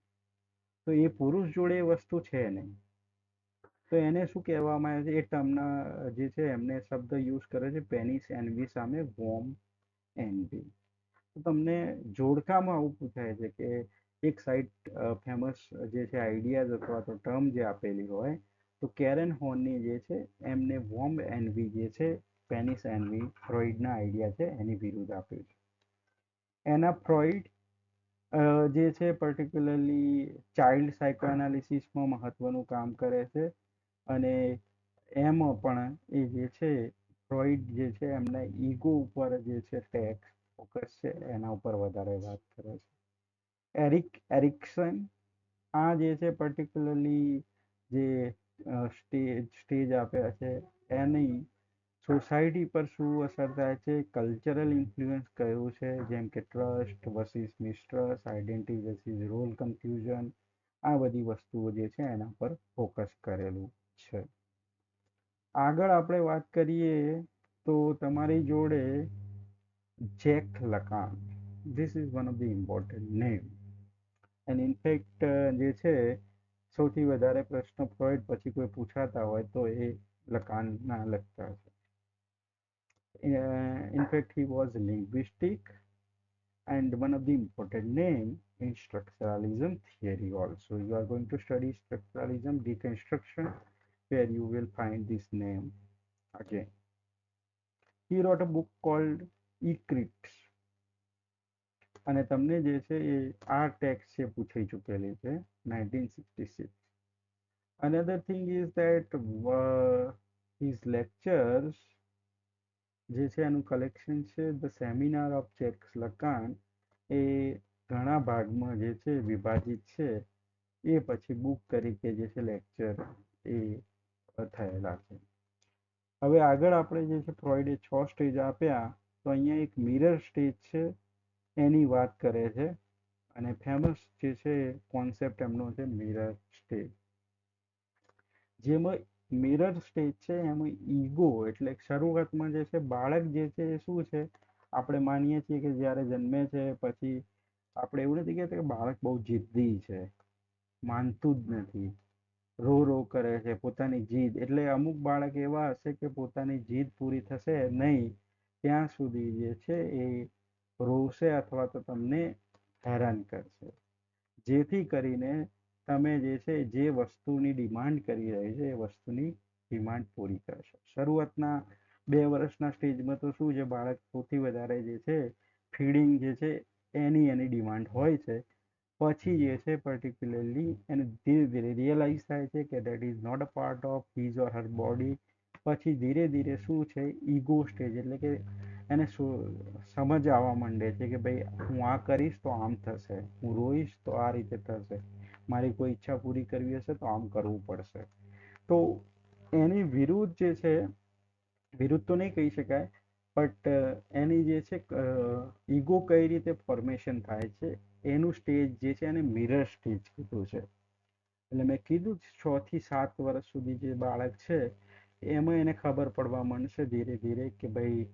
તો એ પુરુષ જોડે એ વસ્તુ છે નહીં. તો એને શું કહેવામાં આવે છે એ ટર્મના જે છે એમને શબ્દ યુઝ કરે છે પેનિસ એનવી સામે વોર્મ એનવી. તો તમને જોડકામાં આવું પૂછાય છે કે એક સાઈડ ફેમસ જે છે આઈડિયાઝ અથવા તો ટર્મ જે આપેલી હોય તો કેરન હોર્ની જે છે એમને વોર્મ એનવી જે છે પેનિસ એનવી ફ્રોઈડના આઈડિયા છે એની વિરુદ્ધ આપ્યું છે. એના ફ્રોઈડ જે છે પર્ટિક્યુલરલી ચાઇલ્ડ સાયકોએનાલિસિસમાં મહત્વનું કામ કરે છે અને એમાં પણ એ જે છે ફ્રોઈડ જે છે એમના ઈગો ઉપર જે છે ટેક્સ ફોકસ છે એના ઉપર વધારે વાત કરે છે. એરિક્સન આ જે છે પર્ટિક્યુલરલી જે સ્ટેજ આપ્યા છે એની સોસાયટી પર શું અસર થાય છે, કલ્ચરલ ઇન્ફ્લુઅન્સ કયું છે, જેમ કે trust versus mistrust, identity versus role confusion, આ બધી વસ્તુઓ જે છે એના પર ફોકસ કરેલું છે. આગળ આપણે વાત કરીએ તો તમારી જોડે Jacques Lacan, this is one of the important name and in fact જે છે સૌથી વધારે પ્રશ્ન ફ્રોઈડ પછી કોઈ પૂછાતા હોય તો એ લકાનના લગતા છે. In fact, he was linguistic and one of the important name in structuralism theory also. You are going to study structuralism deconstruction where you will find this name again. He wrote a book called Eclipse અને તમને જે છે એ આ tax છે પૂછાઈ ચૂકેલી છે 1966. Another thing is that his lectures જે છે એનું કલેક્શન છે ધ સેમિનાર ઓફ જેક્સ લકાન એ ઘણા ભાગમાં જે છે વિભાજિત છે એ પછી બુક તરીકે જે છે લેક્ચર એ થયેલા છે. હવે આગળ આપણે જે છે ફ્રોઈડે 6 સ્ટેજ આપ્યા તો અહીંયા એક મિરર સ્ટેજ છે એની વાત કરે છે અને ફેમસ જે છે કોન્સેપ્ટ એમનો છે મિરર સ્ટેજ. જેમાં મિરર સ્ટેજ છે એમાં ઈગો એટલે શરૂઆતમાં જે છે બાળક જે છે એ શું છે આપણે માનીએ છીએ કે જ્યારે જન્મે છે પછી આપણે એવું નથી કહેતા કે બાળક બહુ જિદ્દી છે, માનતું જ નથી, રો રો કરે છે પોતાની જીદ, એટલે અમુક બાળક એવા હશે કે પોતાની જીદ પૂરી થશે નહીં ત્યાં સુધી જે છે એ રોશે અથવા તો તમને હેરાન કરશે, જેથી કરીને તમે જે છે જે વસ્તુની ડિમાન્ડ કરી રહી છે એ વસ્તુની ડિમાન્ડ પૂરી કરશો. શરૂઆતના 2 વર્ષના સ્ટેજમાં તો શું છે બાળક સૌથી વધારે જે છે ફીડિંગ જે છે એની ડિમાન્ડ હોય છે. પછી જે છે પર્ટિક્યુલરલી એને ધીરે ધીરે રિયલાઇઝ થાય છે કે that is not a part of his or her body. પછી ધીરે ધીરે શું છે ઈગો સ્ટેજ એટલે કે એને સમજ આવવા માંડે છે કે ભાઈ હું આ કરીશ તો આમ થશે, હું રોઈશ તો આ રીતે થશે, મારી કોઈ ઈચ્છા પૂરી કરવી હશે તો આમ કરવું પડશે. તો એની વિરુદ્ધ જે છે, વિરુદ્ધ તો નહીં કહી શકાય બટ એની જે છે ઈગો કઈ રીતે ફોર્મેશન થાય છે એનું સ્ટેજ જે છે એને મિરર સ્ટેજ કીધું છે. એટલે મેં કીધું 6 થી 7 વર્ષ સુધી જે બાળક છે એમાં એને ખબર પડવા માંડશે ધીરે ધીરે કે ભાઈ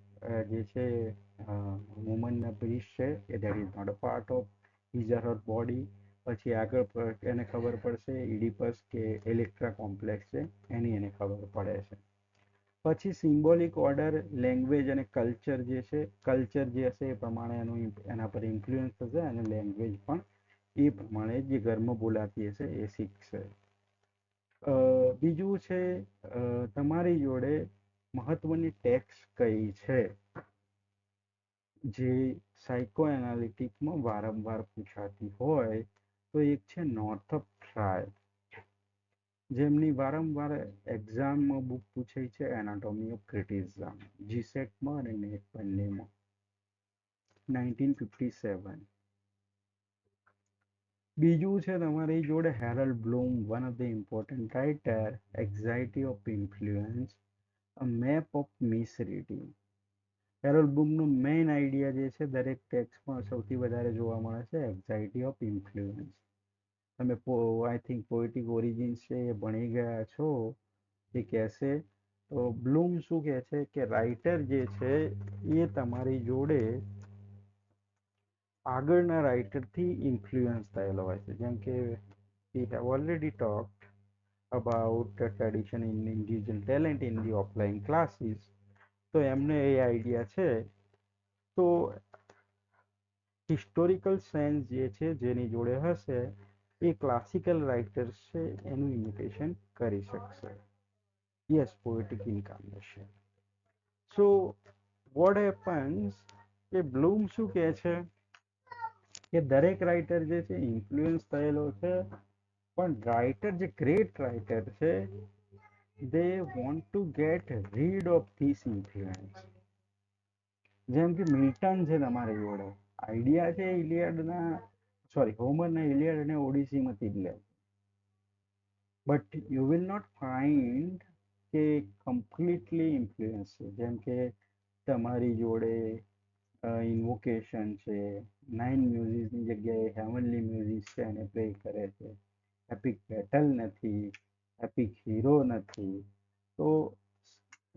જે છે વુમનના બ્રીસ્ટ છે એ that is not a part of his or her body. પછી આગળ એને ખબર પડશે ઇડિપસ કે ઇલેક્ટ્રા કોમ્પ્લેક્સ છે એની એને ખબર પડે છે. પછી સિમ્બોલિક ઓર્ડર, લેંગ્વેજ અને કલ્ચર જે છે, કલ્ચર જે હશે એ પ્રમાણે એનું એના પર ઇન્ફ્લુઅન્સ થશે અને લેંગ્વેજ પણ એ પ્રમાણે જે ઘરમાં બોલાતી હશે એ શીખશે. બીજું છે તમારી જોડે મહત્વની ટેક્સ કઈ છે જે સાયકો એનાલિટિકમાં વારંવાર પૂછાતી હોય તો એક છે નોર્થઅપ ટ્રાય, જેમની વારંવાર એક્ઝામમાં બુક પૂછાઈ છે એનાટોમી ઓફ ક્રિટિઝમ, જીસેટમાં અને નેટ બંનેમાં 1957. બીજું છે તમારી જોડે Harold Bloom, one of the important writer, anxiety of influence, a map of misreading. Harold બ્લૂમનો મેઇન આઈડિયા જે છે દરેક ટેક્સ્ટમાં સૌથી વધારે જોવા મળે છે એક્ઝાઇટી ઓફ ઇન્ફ્લુઅન્સ. તમે આઈ થિંક પોએટિક ઓરિજિન્સ છે એ ભણી ગયા છો એ કહેશે. તો બ્લૂમ શું કહે છે કે રાઇટર જે છે એ તમારી જોડે આગળના રાઇટરથી ઇન્ફ્લુઅન્સ થયેલો હોય છે. જેમ કે we have already talked about the tradition in individual talent in the offline classes. તો એમને એ આઈડિયા છે તો હિસ્ટોરિકલ સેન્સ જે છે જેની જોડે હશે એ ક્લાસિકલ રાઇટર્સ છે એનું ઇમિટેશન કરી શકશે. Yes, poetic incarnation. So what happens કે બ્લૂમ શું કહે છે કે દરેક રાઇટર જે છે ઇન્ફ્લુઅન્સ થયેલો છે પણ રાઇટર જે ગ્રેટ રાઇટર છે they want to get rid of this influence. જેમ કે મિલ્ટન છે તમારી જોડે, આઈડિયા છે ઇલિયડના, સોરી હોમરના ઇલિયડ અને ઓડિસીમાંથી જ લે, but you will not find કે કમ્પ્લીટલી ઇન્ફ્લુઅન્સ છે. જેમ કે તમારી જોડે ઇન્વોકેશન છે, નાઇન મ્યુઝિકની જગ્યાએ હેવનલી મ્યુઝિક છે એને પ્લે કરે છે, એપિક બેટલ નથી, એપિક હીરો નથી. તો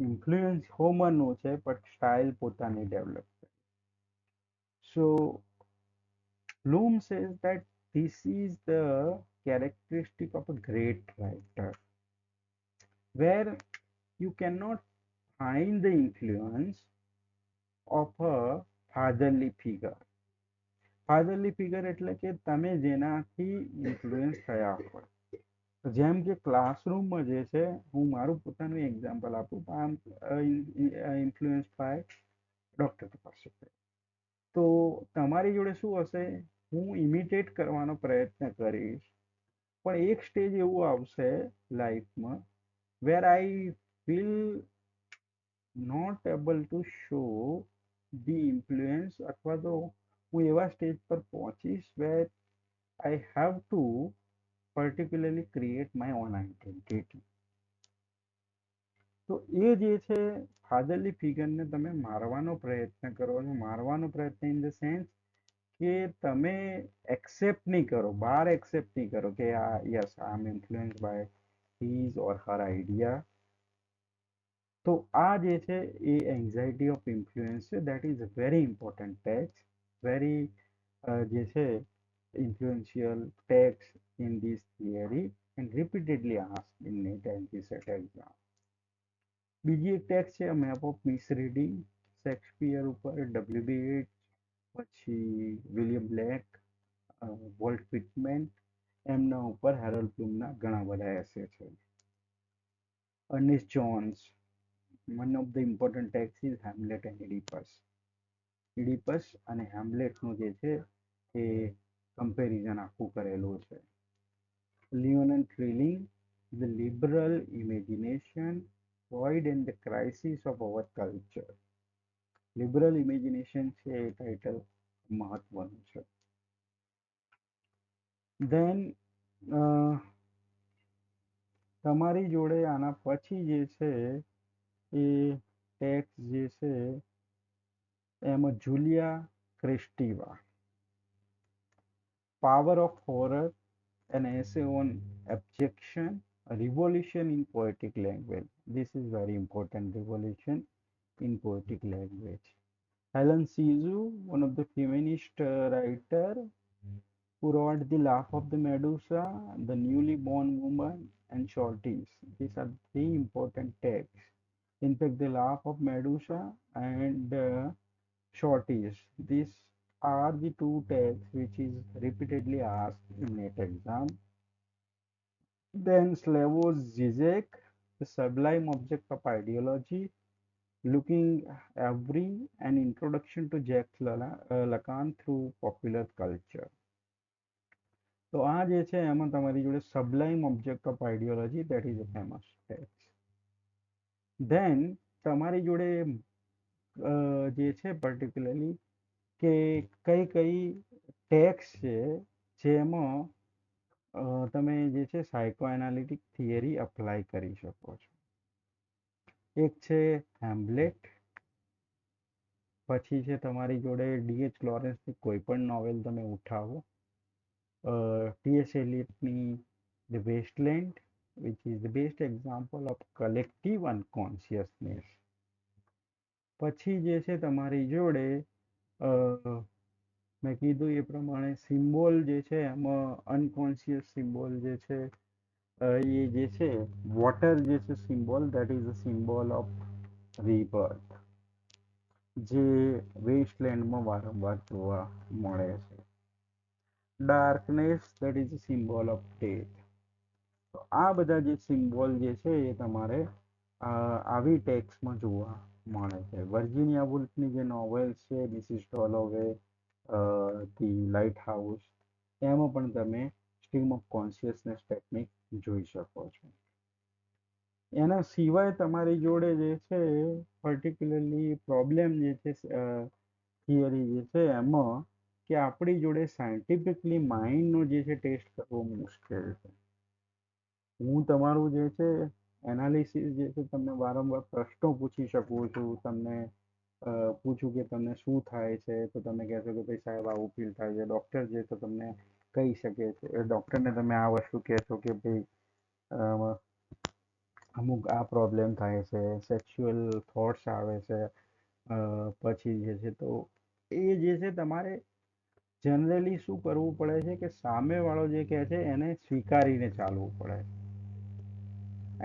ઇન્ફ્લુઅન્સ હોમરનું છે પણ સ્ટાઇલ પોતાની ડેવલપ કરે. So Bloom says that this is the characteristic of a great writer, where you cannot find the influence of a fatherly figure. Fatherly figure એટલે કે તમે જેનાથી ઇન્ફ્લુઅન્સ થયા હોય. જેમ કે ક્લાસરૂમમાં જે છે, હું મારું પોતાનું એક્ઝામ્પલ આપું, આમ ઇન્ફ્લુઅન્સ બાય ડૉક્ટર પાસે. તો તમારી જોડે શું હશે, હું ઇમિટેટ કરવાનો પ્રયત્ન કરીશ, પણ એક સ્ટેજ એવું આવશે લાઈફમાં where I will not able to show the influence, અથવા તો હું એવા સ્ટેજ પર પહોંચીશ where I have to particularly create my own identity. તો એ જે છે ફાધરલી ફિગરને તમે મારવાનો પ્રયત્ન કરો છો, મારવાનો પ્રયત્ન ઇન ધ સેન્સ કે તમે એક્સેપ્ટ નહીં કરો, બહાર એક્સેપ્ટ નહીં કરો કે આ yes I am influence by his or her idea. તો આ જે છે એ એન્ઝાઇટી ઓફ ઇન્ફ્લુઅન્સ છે, that is very important text, very જે છે influential text in this theory and repeatedly asked in NEET and GSET exam. બીજી એક ટેક્સ છે મેપ ઓફ મિસરીડિંગ, શેક્સપિયર ઉપર, WB Yeats, પછી વિલિયમ બ્લેક, વોલ્ટ વિટમેન, એમના ઉપર હેરોલ્ડ બ્લૂમના ઘણા બધા એસે છે. Ernest Jones, one of the important texts is Hamlet and Oedipus. Oedipus અને હેમ્લેટનું જે છે એ કમ્પેરિઝન આખું કરેલું છે. Lionel Trilling, The Liberal Imagination, Freud and the Crisis of Our Culture. Liberal imagination છે એ ટાઇટલ મહત્વનું છે. દેન તમારી જોડે આના પછી જે છે એ ટેક્સ જે છે એમાં Julia Kristeva, power of horror, an essay on abjection, a revolution in poetic language. This is very important, revolution in poetic language. Helen Sizhu, one of the feminist writer, who wrote The Laugh of the Medusa, The Newly Born Woman, and Shorties. These are three important texts. In fact, The Laugh of Medusa and Shorties, these are the two texts which is repeatedly asked in NET exam. Then Slavoj Zizek, The Sublime Object of Ideology, Looking Every, an introduction to Jacques Lacan through popular culture. તો આ જે છે એમાં તમારી જોડે sublime object of ideology, that is a famous text. Then તમારી જોડે જે છે પર્ટિક્યુલરલી કે કઈ કઈ ટેક્સ છે જેમાં તમે જે છે સાયકો એનાલિટિક થિયરી અપ્લાય કરી શકો છો. એક છે હેમ્લેટ, પછી છે તમારી જોડે DH લોરેન્સની કોઈ પણ નોવેલ તમે ઉઠાવો, TS Eliotની The Wasteland, which is the best example of collective unconsciousness. પછી જે છે તમારી જોડે મેં કીધું એ પ્રમાણે સિમ્બોલ જે છે એમાં અનકોન્શિયસ સિમ્બોલ જે છે એ જે છે વોટર જે છે symbol, that is a symbol of રિબર્થ, જે વેસ્ટલેન્ડમાં વારંવાર જોવા મળે છે. Darkness, that is a symbol of death. તો આ બધા જે સિમ્બોલ જે છે એ તમારે આવી ટેક્સમાં જોવા મળે છે. વર્જિનિયા વુલ્ફની જે નોવેલ્સ છે મિસિસ ડોલોવે, ધી લાઇટ હાઉસ, એમાં પણ તમે સ્ટ્રીમ ઓફ કોન્શિયસનેસ ટેકનિક જોઈ શકો છો. એના સિવાય તમારી જોડે જે છે પર્ટિક્યુલરલી પ્રોબ્લેમ જે છે થિયરી જે છે એમાં કે આપણી જોડે સાયન્ટિફિકલી માઇન્ડનો જે છે ટેસ્ટ કરવો મુશ્કેલ છે. હું તમારું જે છે એનાલિસિસ જે છે તમને વારંવાર પ્રશ્નો પૂછી શકું છું, તમને પૂછું કે તમને શું થાય છે તો તમે કહેશો કે ભાઈ સાહેબ આવું ફીલ થાય છે. ડૉક્ટર જે તો તમને કહી શકે છે, ડૉક્ટરને તમે આ વસ્તુ કહેશો કે ભાઈ અમુક આ પ્રોબ્લેમ થાય છે, સેક્સ્યુઅલ થોટ્સ આવે છે, પછી જે છે તો એ જે છે તમારે જનરલી શું કરવું પડે છે કે સામેવાળો જે કહે છે એને સ્વીકારીને ચાલવું પડે.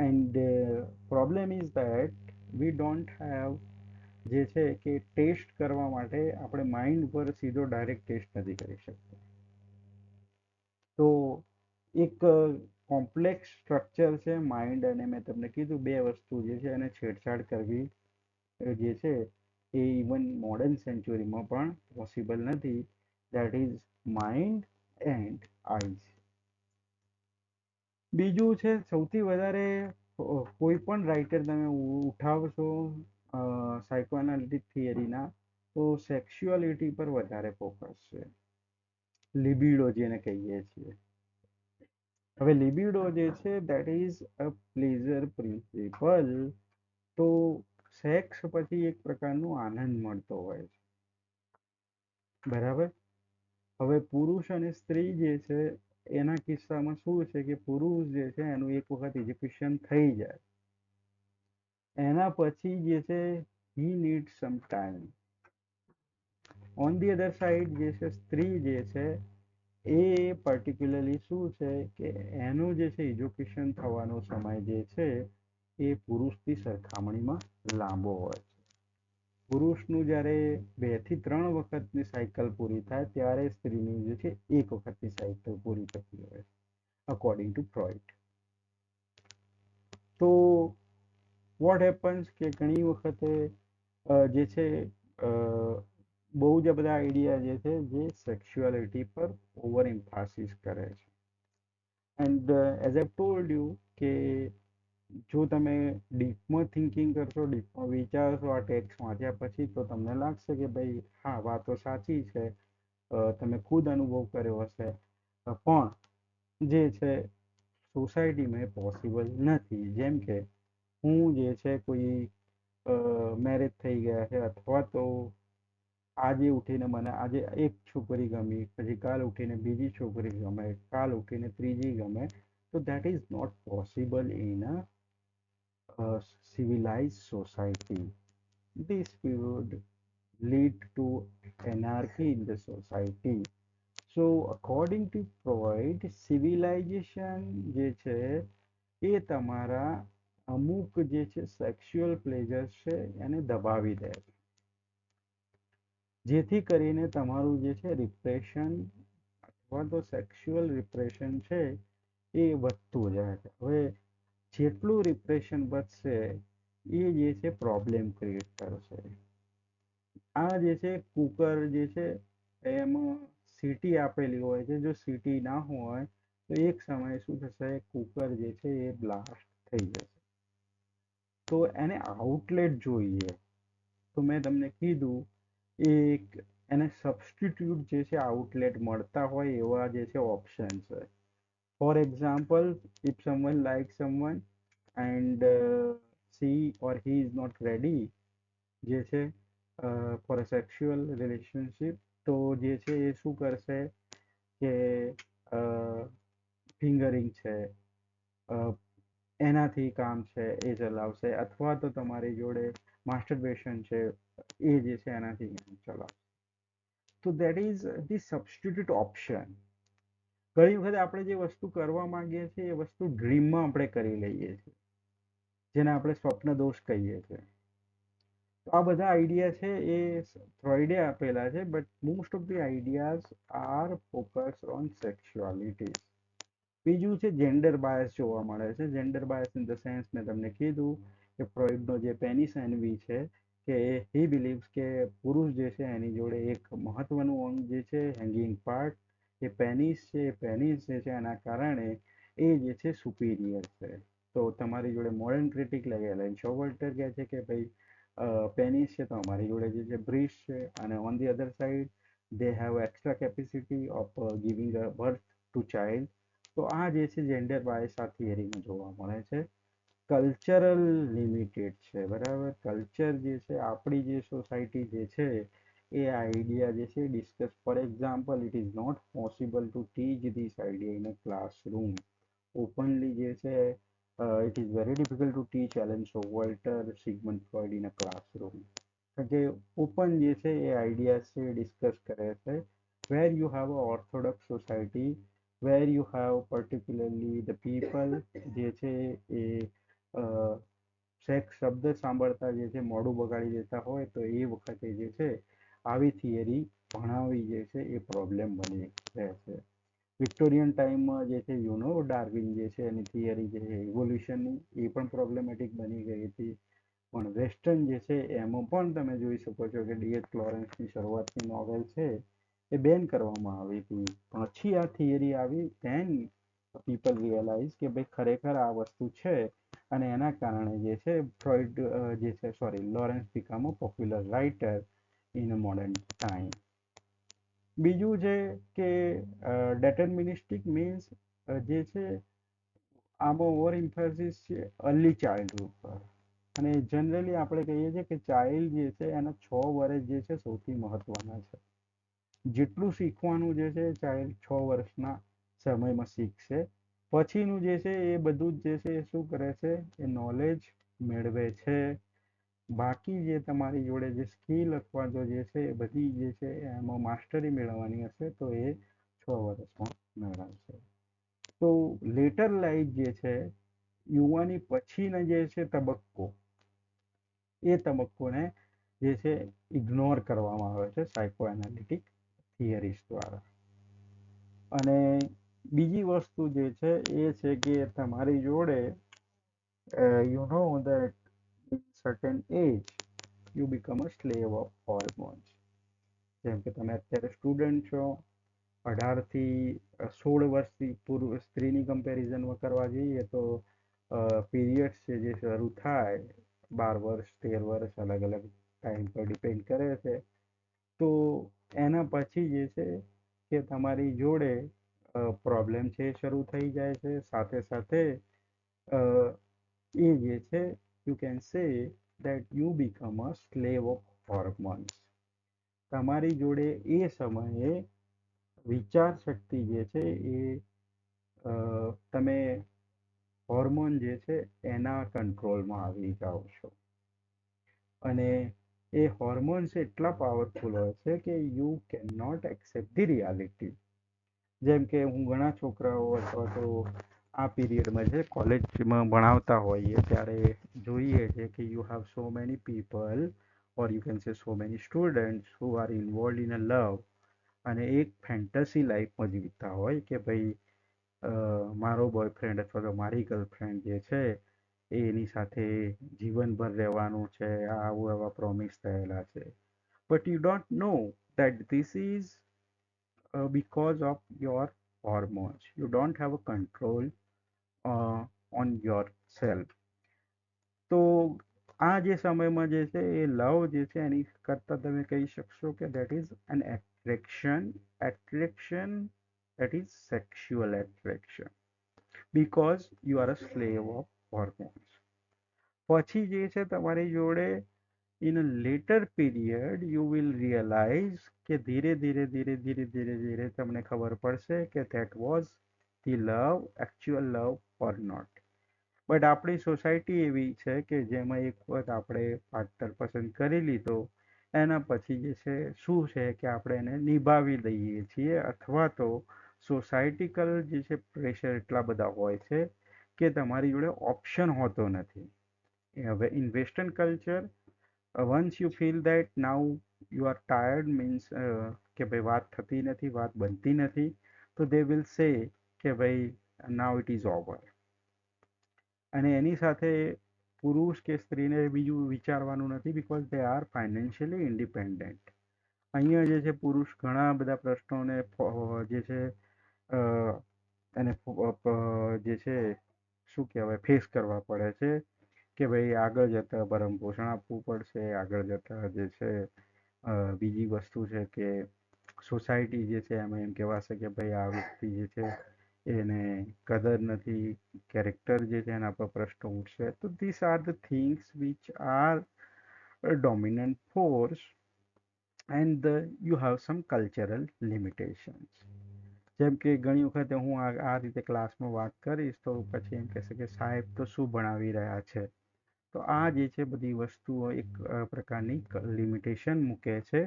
And problem is that we don't have જે છે કે ટેસ્ટ કરવા માટે આપણે માઇન્ડ પર સીધો ડાયરેક્ટ ટેસ્ટ નથી કરી શકતા. તો એક કોમ્પ્લેક્સ સ્ટ્રક્ચર છે માઇન્ડ, અને મેં તમને કીધું બે વસ્તુ જે છે એને છેડછાડ કરવી જે છે એ ઇવન મોડર્ન સેન્ચુરીમાં પણ પોસિબલ નથી. That is mind and eyes. બીજું છે સૌથી વધારે કોઈ પણ રાઇટર તમે ઉઠાવશો સાયકોએનાલિટિક થિયરીના તો સેક્સ્યુઅલિટી પર વધારે ફોકસ છે, લિબિડો જેને કહીએ છીએ. હવે લિબિડો જે છે that is a pleasure principal. તો સેક્સ પછી એક પ્રકારનું આનંદ મળતો હોય છે, બરાબર. હવે પુરુષ અને સ્ત્રી જે છે એના કિસ્સામાં શું છે કે પુરુષ જે છે એનું એક વખત એજ્યુકેશન થઈ જાય એના પછી જે છે he need some time. On the other side જે છે સ્ત્રી જે છે એ પર્ટિક્યુલરલી શું છે કે એનું જે છે એજ્યુકેશન થવાનો સમય જે છે એ પુરુષની સરખામણીમાં લાંબો હોય છે. પુરુષનું જ્યારે 2 થી 3 વખતની સાયકલ પૂરી થાય ત્યારે સ્ત્રીની જે છે એક વખતની સાયકલ પૂરી થતી હોય, અકોર્ડિંગ ટુ ફ્રોઇડ. તો વોટ હેપન્સ કે ઘણી વખતે જે છે બહુ જ બધા આઈડિયા જે છે જે સેક્સ્યુઅલિટી પર ઓવર એમ્ફાસિસ કરે છે. And as I told you કે જો તમે ડીપમાં થિંકિંગ કરશો, ડીપમાં વિચારશો આ ટેક્સ્ટ વાંચ્યા પછી, તો તમને લાગશે કે ભાઈ હા વાતો સાચી છે, તમે ખુદ અનુભવ કર્યો હશે, પણ જે છે સોસાયટીમાં પોસિબલ નથી. જેમ કે હું જે છે કોઈ મેરેજ થઈ ગયા છે, અથવા તો આજે ઉઠીને મને આજે એક છોકરી ગમી, પછી કાલ ઉઠીને બીજી છોકરી ગમે, કાલ ઉઠીને ત્રીજી ગમે, તો that is not possible in a civilized society. This would lead to anarchy in the society. So according to Freud, civilization જે છે એ તમારા અમુક જે છે સેક્સ્યુઅલ પ્લેઝર્સ છે એને દબાવી દે છે, જેથી કરીને તમારું જે છે રિપ્રેશન અથવા તો સેક્સ્યુઅલ રિપ્રેશન છે એ વધતું જાય છે. હવે જેટલું રિપ્રેશન વધશે એ જે છે પ્રોબ્લેમ ક્રિએટ કરશે. આ જે છે કુકર જે છે એમાં સીટી આપેલી હોય છે, જો સીટી ના હોય તો એક સમયે શું થશે કુકર જે છે એ બ્લાસ્ટ થઈ જશે. તો એને આઉટલેટ જોઈએ. તો મેં તમને કીધું એક એને સબસ્ટિટ્યુટ જે છે આઉટલેટ મળતા હોય એવા જે છે ઓપ્શન છે. For example, if someone like someone and she or he is not ready જે છે ફોર અ સેક્સ્યુઅલ રિલેશનશિપ, તો જે છે એ શું કરશે કે ફિંગરિંગ છે એનાથી કામ છે એ ચલાવશે, અથવા તો તમારી જોડે માસ્ટરબેશન છે એ જે છે એનાથી કામ ચલાવશે. તો that is the substitute option. ઘણી વખત આપણે જે વસ્તુ કરવા માંગીએ છીએ એ વસ્તુ ડ્રીમમાં આપણે કરી લઈએ છીએ, જેને આપણે સ્વપ્ન દોષ કહીએ છીએ. તો આ બધા આઈડિયા છે એ ફ્રોઈડે આપેલા છે, but most of the ideas are focus on sexuality. બીજું છે જેન્ડર બાયસ જોવા મળે છે. Gender bias in the sense મેં તમને કીધું કે ફ્રોઈડનો જે પેનિસ એન્વી છે કે હી બિલીવ્સ કે પુરુષ જે છે એની જોડે એક મહત્વનું અંગ જે છે હેંગિંગ પાર્ટ એ પેનિસ છે. એ પેનિસ જે છે એના કારણે એ જે છે સુપીરિયર છે. તો તમારી જોડે મોડર્ન ક્રિટિક લગેલા શોવલ્ટર કહે છે કે ભાઈ પેનિસ છે તો અમારી જોડે જે છે બ્રીશ છે, અને on the other side they have extra capacity of giving a birth to child. તો આ જે છે જેન્ડર બાયસ આ થિયરીમાં જોવા મળે છે. કલ્ચરલ લિમિટેડ છે, બરાબર. કલ્ચર જે છે આપણી જે સોસાયટી જે છે એ આઈડિયા જે છે discuss. For example, it is not possible to teach this idea in a classroom openly જે છે. It is very difficult to teach Elaine Showalter, Sigmund Freud in a classroom. જે ઓપન જે છે એ આઈડિયા છે discuss કરે છે. Where you have a orthodox society, where you have particularly the people જે છે એ સેક્સ શબ્દ સાંભળતા જે છે મોઢું બગાડી દેતા હોય, તો એ વખતે જે છે આવી થિયરી ભણાવવી જે છે એ પ્રોબ્લેમ બની રહે છે. વિક્ટોરિયન ટાઈમમાં જે છે ડાર્વિન જે છે એની થિયરી જે છે ઇવોલ્યુશનની એ પણ પ્રોબ્લેમેટિક બની ગઈ હતી. પણ વેસ્ટર્ન જે છે એમાં પણ તમે જોઈ શકો છો કે ડીએચ ક્લોરેન્સની શરૂઆતની નોવેલ છે એ બેન કરવામાં આવી હતી. પછી આ થિયરી આવી, ધેન પીપલ રિયલાઇઝ કે ભાઈ ખરેખર આ વસ્તુ છે, અને એના કારણે જે છે ફ્રોઇડ જે છે sorry Lawrence become a popular writer in a modern time. બીજું છે કે ડેટર્મિનિસ્ટિક મીન્સ જે છે આમાં ઓવર ઇમ્ફેસિસ છે અર્લી ચાઇલ્ડહુડ પર. અને જનરલી આપણે કહીએ છીએ કે ચાઇલ્ડ જે છે એના 6 વર્ષ જે છે સૌથી મહત્વના છે. જેટલું શીખવાનું જે છે ચાઇલ્ડ 6 વર્ષના સમયમાં શીખશે, પછીનું જે છે એ બધું જ જે છે એ શું કરે છે એ નોલેજ મેળવે છે. બાકી જે તમારી જોડે જે સ્કિલ અથવા તો જે છે એ બધી જે છે એમાં માસ્ટરી મેળવવાની હશે તો એ 6 વર્ષમાં મેળવશે. તો લેટર લાઈફ જે છે યુવાની પછીનો જે છે તબક્કો, એ તબક્કોને જે છે ઇગ્નોર કરવામાં આવે છે સાયકો એનાલિટિક થિયરીઝ દ્વારા. અને બીજી વસ્તુ જે છે એ છે કે તમારી જોડે you know that in certain age you become a slave of hormones. જેમ કે તમે અત્યારે સ્ટુડન્ટ છો, 18 થી 16 વર્ષથી પૂર્વ સ્ત્રીની કમ્પેરિઝનમાં કરવા જઈએ તો પીરિયડ્સ છે જે શરૂ થાય 12 વર્ષ 13 વર્ષ અલગ અલગ ટાઈમ પર ડિપેન્ડ કરે છે. તો એના પછી જે છે કે તમારી જોડે પ્રોબ્લેમ છે એ શરૂ થઈ જાય છે. સાથે સાથે એ જે છે you can say that you become a slave of hormones. તમારી જોડે એ સમયે વિચાર શક્તિ જે છે એ તમે હોર્મોન જે છે એના કંટ્રોલમાં આવી જાઓ છો. અને એ હોર્મોન્સ એટલા પાવરફુલ હોય છે કે you can not accept the reality. જેમ કે હું ઘણા છોકરાઓ અથવા તો આ પીરિયડમાં છે કોલેજમાં ભણાવતા હોઈએ ત્યારે જોઈએ છે કે you have so many people or you can say so many students who are involved in a love, અને એક ફેન્ટસી લાઈફમાં જીવતા હોય કે ભાઈ મારો બોયફ્રેન્ડ અથવા તો મારી ગર્લફ્રેન્ડ જે છે એની સાથે જીવનભર રહેવાનું છે, આવું એવા પ્રોમિસ થયેલા છે. But you don't know that this is because of your hormones. You don't have a control on yourself. તો આ જે સમયમાં જે છે એ લવ જે છે એની કરતાં તમે કહી શકશો કે that is an attraction that is sexual attraction because you are a slave of hormones. પછી જે છે તમારી જોડે in a later period you will realize કે ધીરે ધીરે ધીરે ધીરે ધીરે ધીરે તમને ખબર પડશે કે that was the love, actual love or not. But આપણી સોસાયટી એવી છે કે જેમાં એક વખત આપણે પાર્ટનર પસંદ કરી લીધો એના પછી જે છે શું છે કે આપણે એને નિભાવી દઈએ છીએ, અથવા તો સોસાયટીકલ જે છે પ્રેશર એટલા બધા હોય છે કે તમારી જોડે ઓપ્શન હોતો નથી. હવે in western culture once you feel that now you are tired means કે ભાઈ વાત થતી નથી, વાત બનતી નથી, તો they will say કે ભાઈ now it is over. અને એની સાથે પુરુષ કે સ્ત્રીને બીજું વિચારવાનું નથી because they are financially independent. અહીંયા જે છે પુરુષ ઘણા બધા પ્રશ્નોને જે છે એને જે છે શું કહેવાય ફેસ કરવા પડે છે કે ભાઈ આગળ જતાં ભરણ પોષણ આપવું પડશે, આગળ જતાં જે છે બીજી વસ્તુ છે કે સોસાયટી જે છે એમાં એમ કહેવાશે કે ભાઈ આ વ્યક્તિ જે છે એને કદર નથી, કેરેક્ટર જે છે એના પર પ્રશ્ન ઉઠશે. તો this are the things which are a dominant force and you have some cultural limitations. જેમ કે ઘણી વખતે હું આ રીતે ક્લાસમાં વાત કરીશ તો પછી એમ કહેશે કે સાહેબ તો શું ભણાવી રહ્યા છે. તો આ જે છે બધી વસ્તુઓ એક પ્રકારની લિમિટેશન મૂકે છે.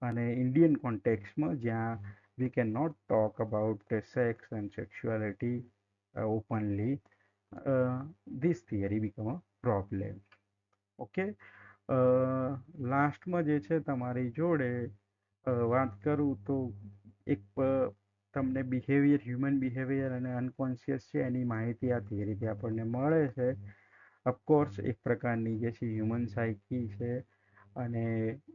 અને ઇન્ડિયન કોન્ટેક્સમાં જ્યાં we cannot talk about sex and sexuality openly, this theory become a problem. Okay, લાસ્ટમાં જે છે તમારી જોડે વાત કરું તો એક તમને બિહેવિયર, હ્યુમન બિહેવિયર અને અનકોન્શિયસ છે એની માહિતી આ થિયરીથી આપણને મળે છે. ઓફકોર્સ એક પ્રકારની જે છે હ્યુમન સાયકી છે અને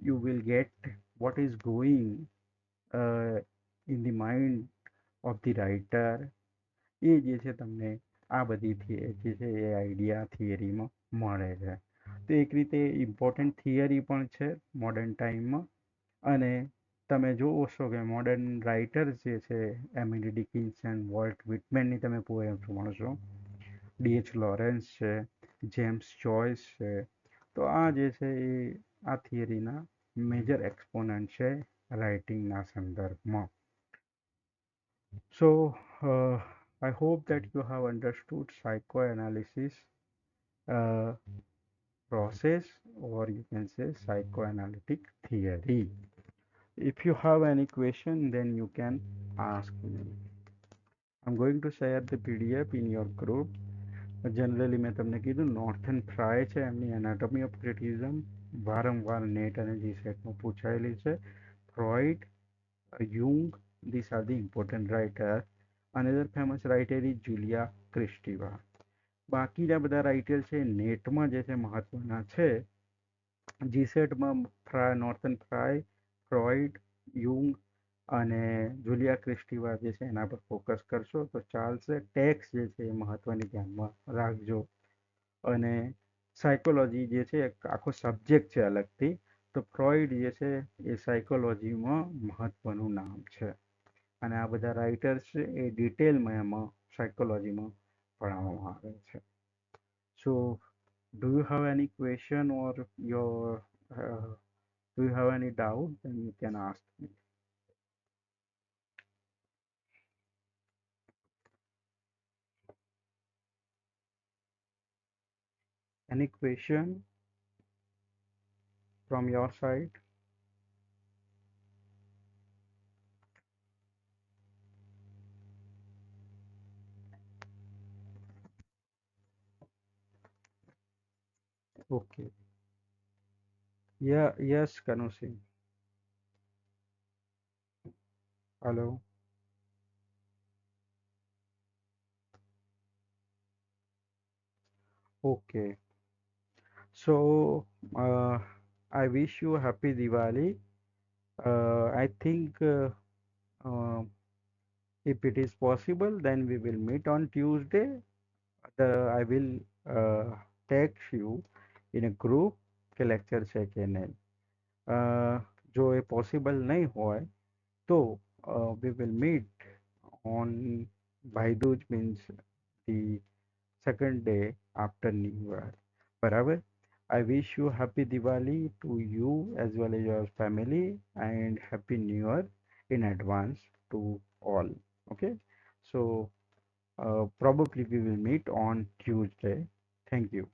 you will get what is going in the mind of the writer. એ જે છે તમને આ બધી જે છે એ આઈડિયા થિયરીમાં મળે છે. તો એક રીતે ઇમ્પોર્ટન્ટ થિયરી પણ છે મોડર્ન ટાઈમમાં. અને તમે જોવો છો કે મોડર્ન રાઇટર્સ જે છે એમિલી ડિકિન્સન, વોલ્ટ વિટમેનની તમે પોએમ્સ ભણશો, ડીએચ લોરેન્સ છે, જેમ્સ જોયસ છે. તો આ જે છે એ આ થિયરીના મેજર એક્સપોનન્ટ છે રાઇટિંગના સંદર્ભમાં. સો I hope that you have understood psychoanalysis process, or you can say psychoanalytic theory. If you have any question, then you can ask me. I'm going to share the PDF in your group. Generally મેં તમને કીધું northern fry છે, એમની anatomy of ક્રિટિઝમ વારંવાર net અને જીસેટમાં પૂછાયેલી છે. Freud, Jung, these are the important writer. Another famous writer is Julia Kristeva. બાકીના બધા રાઇટર છે નેટમાં જે છે મહત્વના છે. જીસેટમાં નોર્થન ફ્રાય, ફ્રોઇડ, યુંગ અને જુલિયા ક્રિસ્ટીવા જે છે એના પર ફોકસ કરશો તો ચાલશે. ટેક્સ જે છે એ મહત્વની ધ્યાનમાં રાખજો. અને સાયકોલોજી જે છે આખો સબ્જેક્ટ છે અલગથી. તો ફ્રોઇડ જે છે એ સાયકોલોજીમાં મહત્વનું નામ છે. અને આ બધા રાઇટર્સ છે એ ડિટેલમાં એમાં સાયકોલોજીમાં ભણાવવામાં આવે છે. સો do you have any question or your do you have any doubt, then you can ask me. Any question from your side? Okay. Yeah, yes, Kanu Singh. Hello. Okay. So I wish you a happy Diwali. I think uh, if it is possible, then we will meet on Tuesday. I will text you in a group કે lecture છે કે નહીં. જો એ possible નહીં હોય તો we will meet on Bhaidooj means the second day after New Year. બરાબર. I wish you happy Diwali to you as well as your family, and happy New Year in advance to all. Okay. So probably we will meet on Tuesday. Thank you.